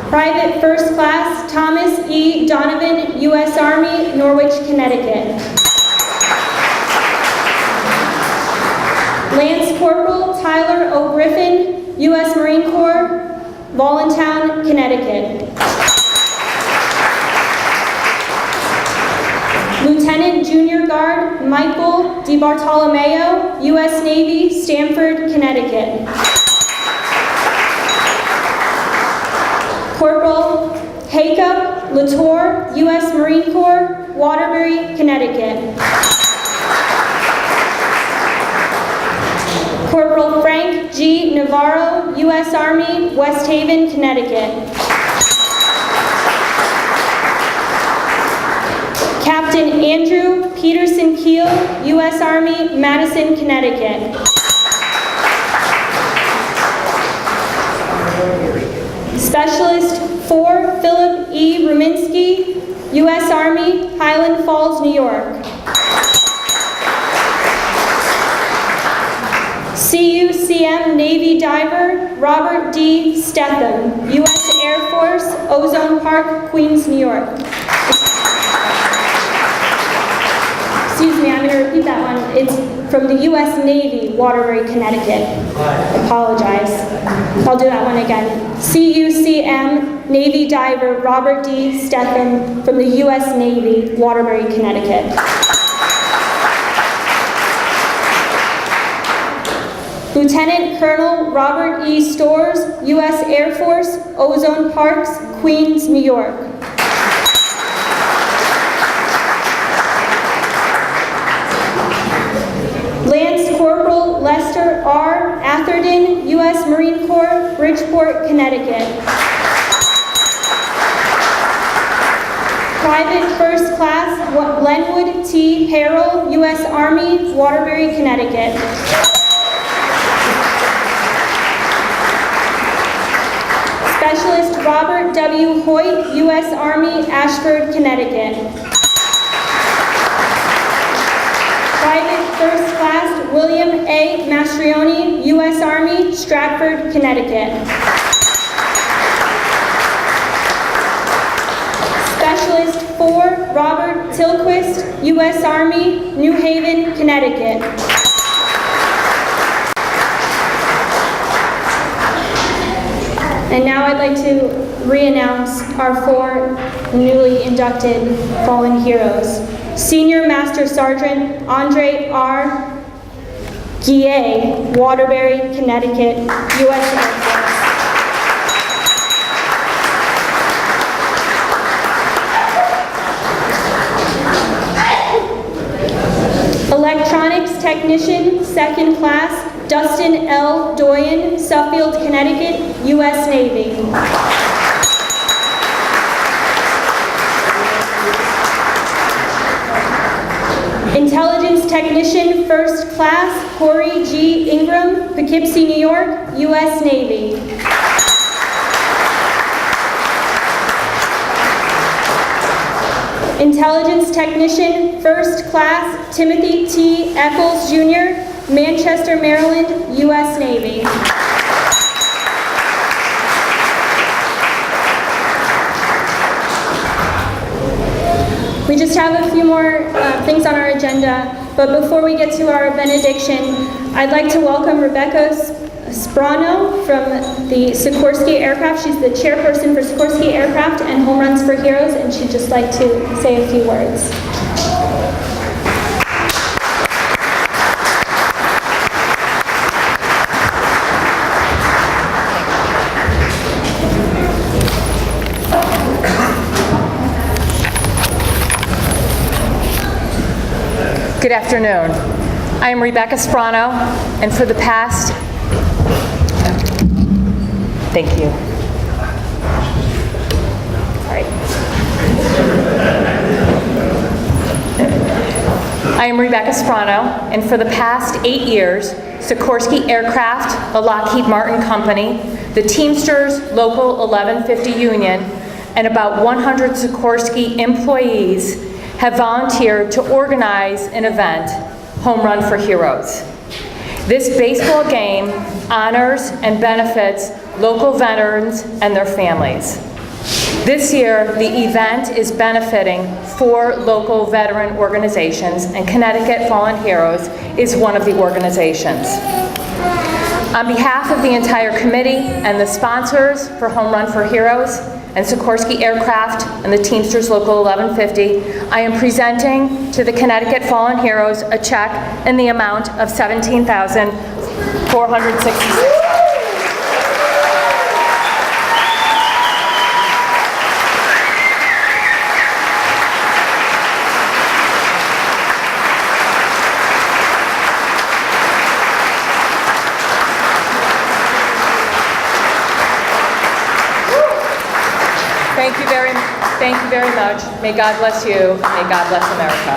Private First Class Thomas E. Donovan, U.S. Army, Norwich, Connecticut. Lance Corporal Tyler O. Griffin, U.S. Marine Corps, Voluntown, Connecticut. Lieutenant Junior Guard Michael DiBartolomeo, U.S. Navy, Stamford, Connecticut. Corporal Jacob Latour, U.S. Marine Corps, Waterbury, Connecticut. Corporal Frank G. Navarro, U.S. Army, West Haven, Connecticut. Captain Andrew Peterson Keel, U.S. Army, Madison, Connecticut. Specialist 4 Philip E. Ruminski, U.S. Army, Highland Falls, New York. CUCM Navy Diver Robert D. Stetham, U.S. Air Force, Ozone Park, Queens, New York. Excuse me, I'm going to repeat that one. It's from the U.S. Navy, Waterbury, Connecticut. I apologize. I'll do that one again. CUCM Navy Diver Robert D. Stephan from the U.S. Navy, Waterbury, Connecticut. Lieutenant Colonel Robert E. Storrs, U.S. Air Force, Ozone Parks, Queens, New York. Lance Corporal Lester R. Atherton, U.S. Marine Corps, Bridgeport, Connecticut. Private First Class Glenwood T. Harrell, U.S. Army, Waterbury, Connecticut. Specialist Robert W. Hoyt, U.S. Army, Ashford, Connecticut. Private First Class William A. Mastrioni, U.S. Army, Stratford, Connecticut. Specialist 4 Robert Tilquist, U.S. Army, New Haven, Connecticut. And now I'd like to re-announce our 4 newly inducted fallen heroes. Senior Master Sergeant Andre R. Guillet, Waterbury, Connecticut, U.S. Air Force. Electronics Technician, 2nd Class, Dustin L. Doyen, Suffield, Connecticut, U.S. Navy. Intelligence Technician, 1st Class, Corey G. Ingram, Poughkeepsie, New York, U.S. Navy. Intelligence Technician, 1st Class, Timothy T. Eccles, Jr., Manchester, Maryland, U.S. Navy. We just have a few more things on our agenda, but before we get to our benediction, I'd like to welcome Rebecca Sprano from the Sikorsky Aircraft. She's the chairperson for Sikorsky Aircraft and Home Runs for Heroes, and she'd just like to say a few words. Good afternoon. I am Rebecca Sprano, and for the past... Thank you. All right. I am Rebecca Sprano, and for the past 8 years, Sikorsky Aircraft, the Lockheed Martin Company, the Teamsters Local 1150 Union, and about 100 Sikorsky employees have volunteered to organize an event, Home Run for Heroes. This baseball game honors and benefits local veterans and their families. This year, the event is benefiting 4 local veteran organizations, and Connecticut Fallen Heroes is one of the organizations. On behalf of the entire committee and the sponsors for Home Run for Heroes and Sikorsky Aircraft and the Teamsters Local 1150, I am presenting to the Connecticut Fallen Heroes a check in the amount of $17,466. Thank you very much. May God bless you. May God bless America.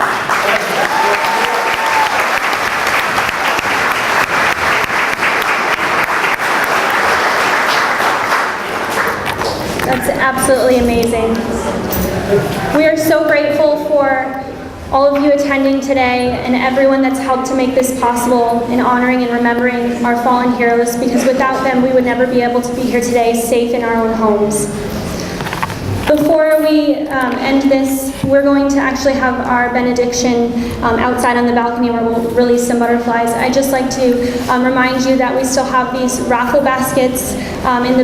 That's absolutely amazing. We are so grateful for all of you attending today and everyone that's helped to make this possible in honoring and remembering our fallen heroes, because without them we would never be able to be here today safe in our own homes. Before we end this, we're going to actually have our benediction outside on the balcony where we'll release some butterflies. I'd just like to remind you that we still have these raffle baskets in the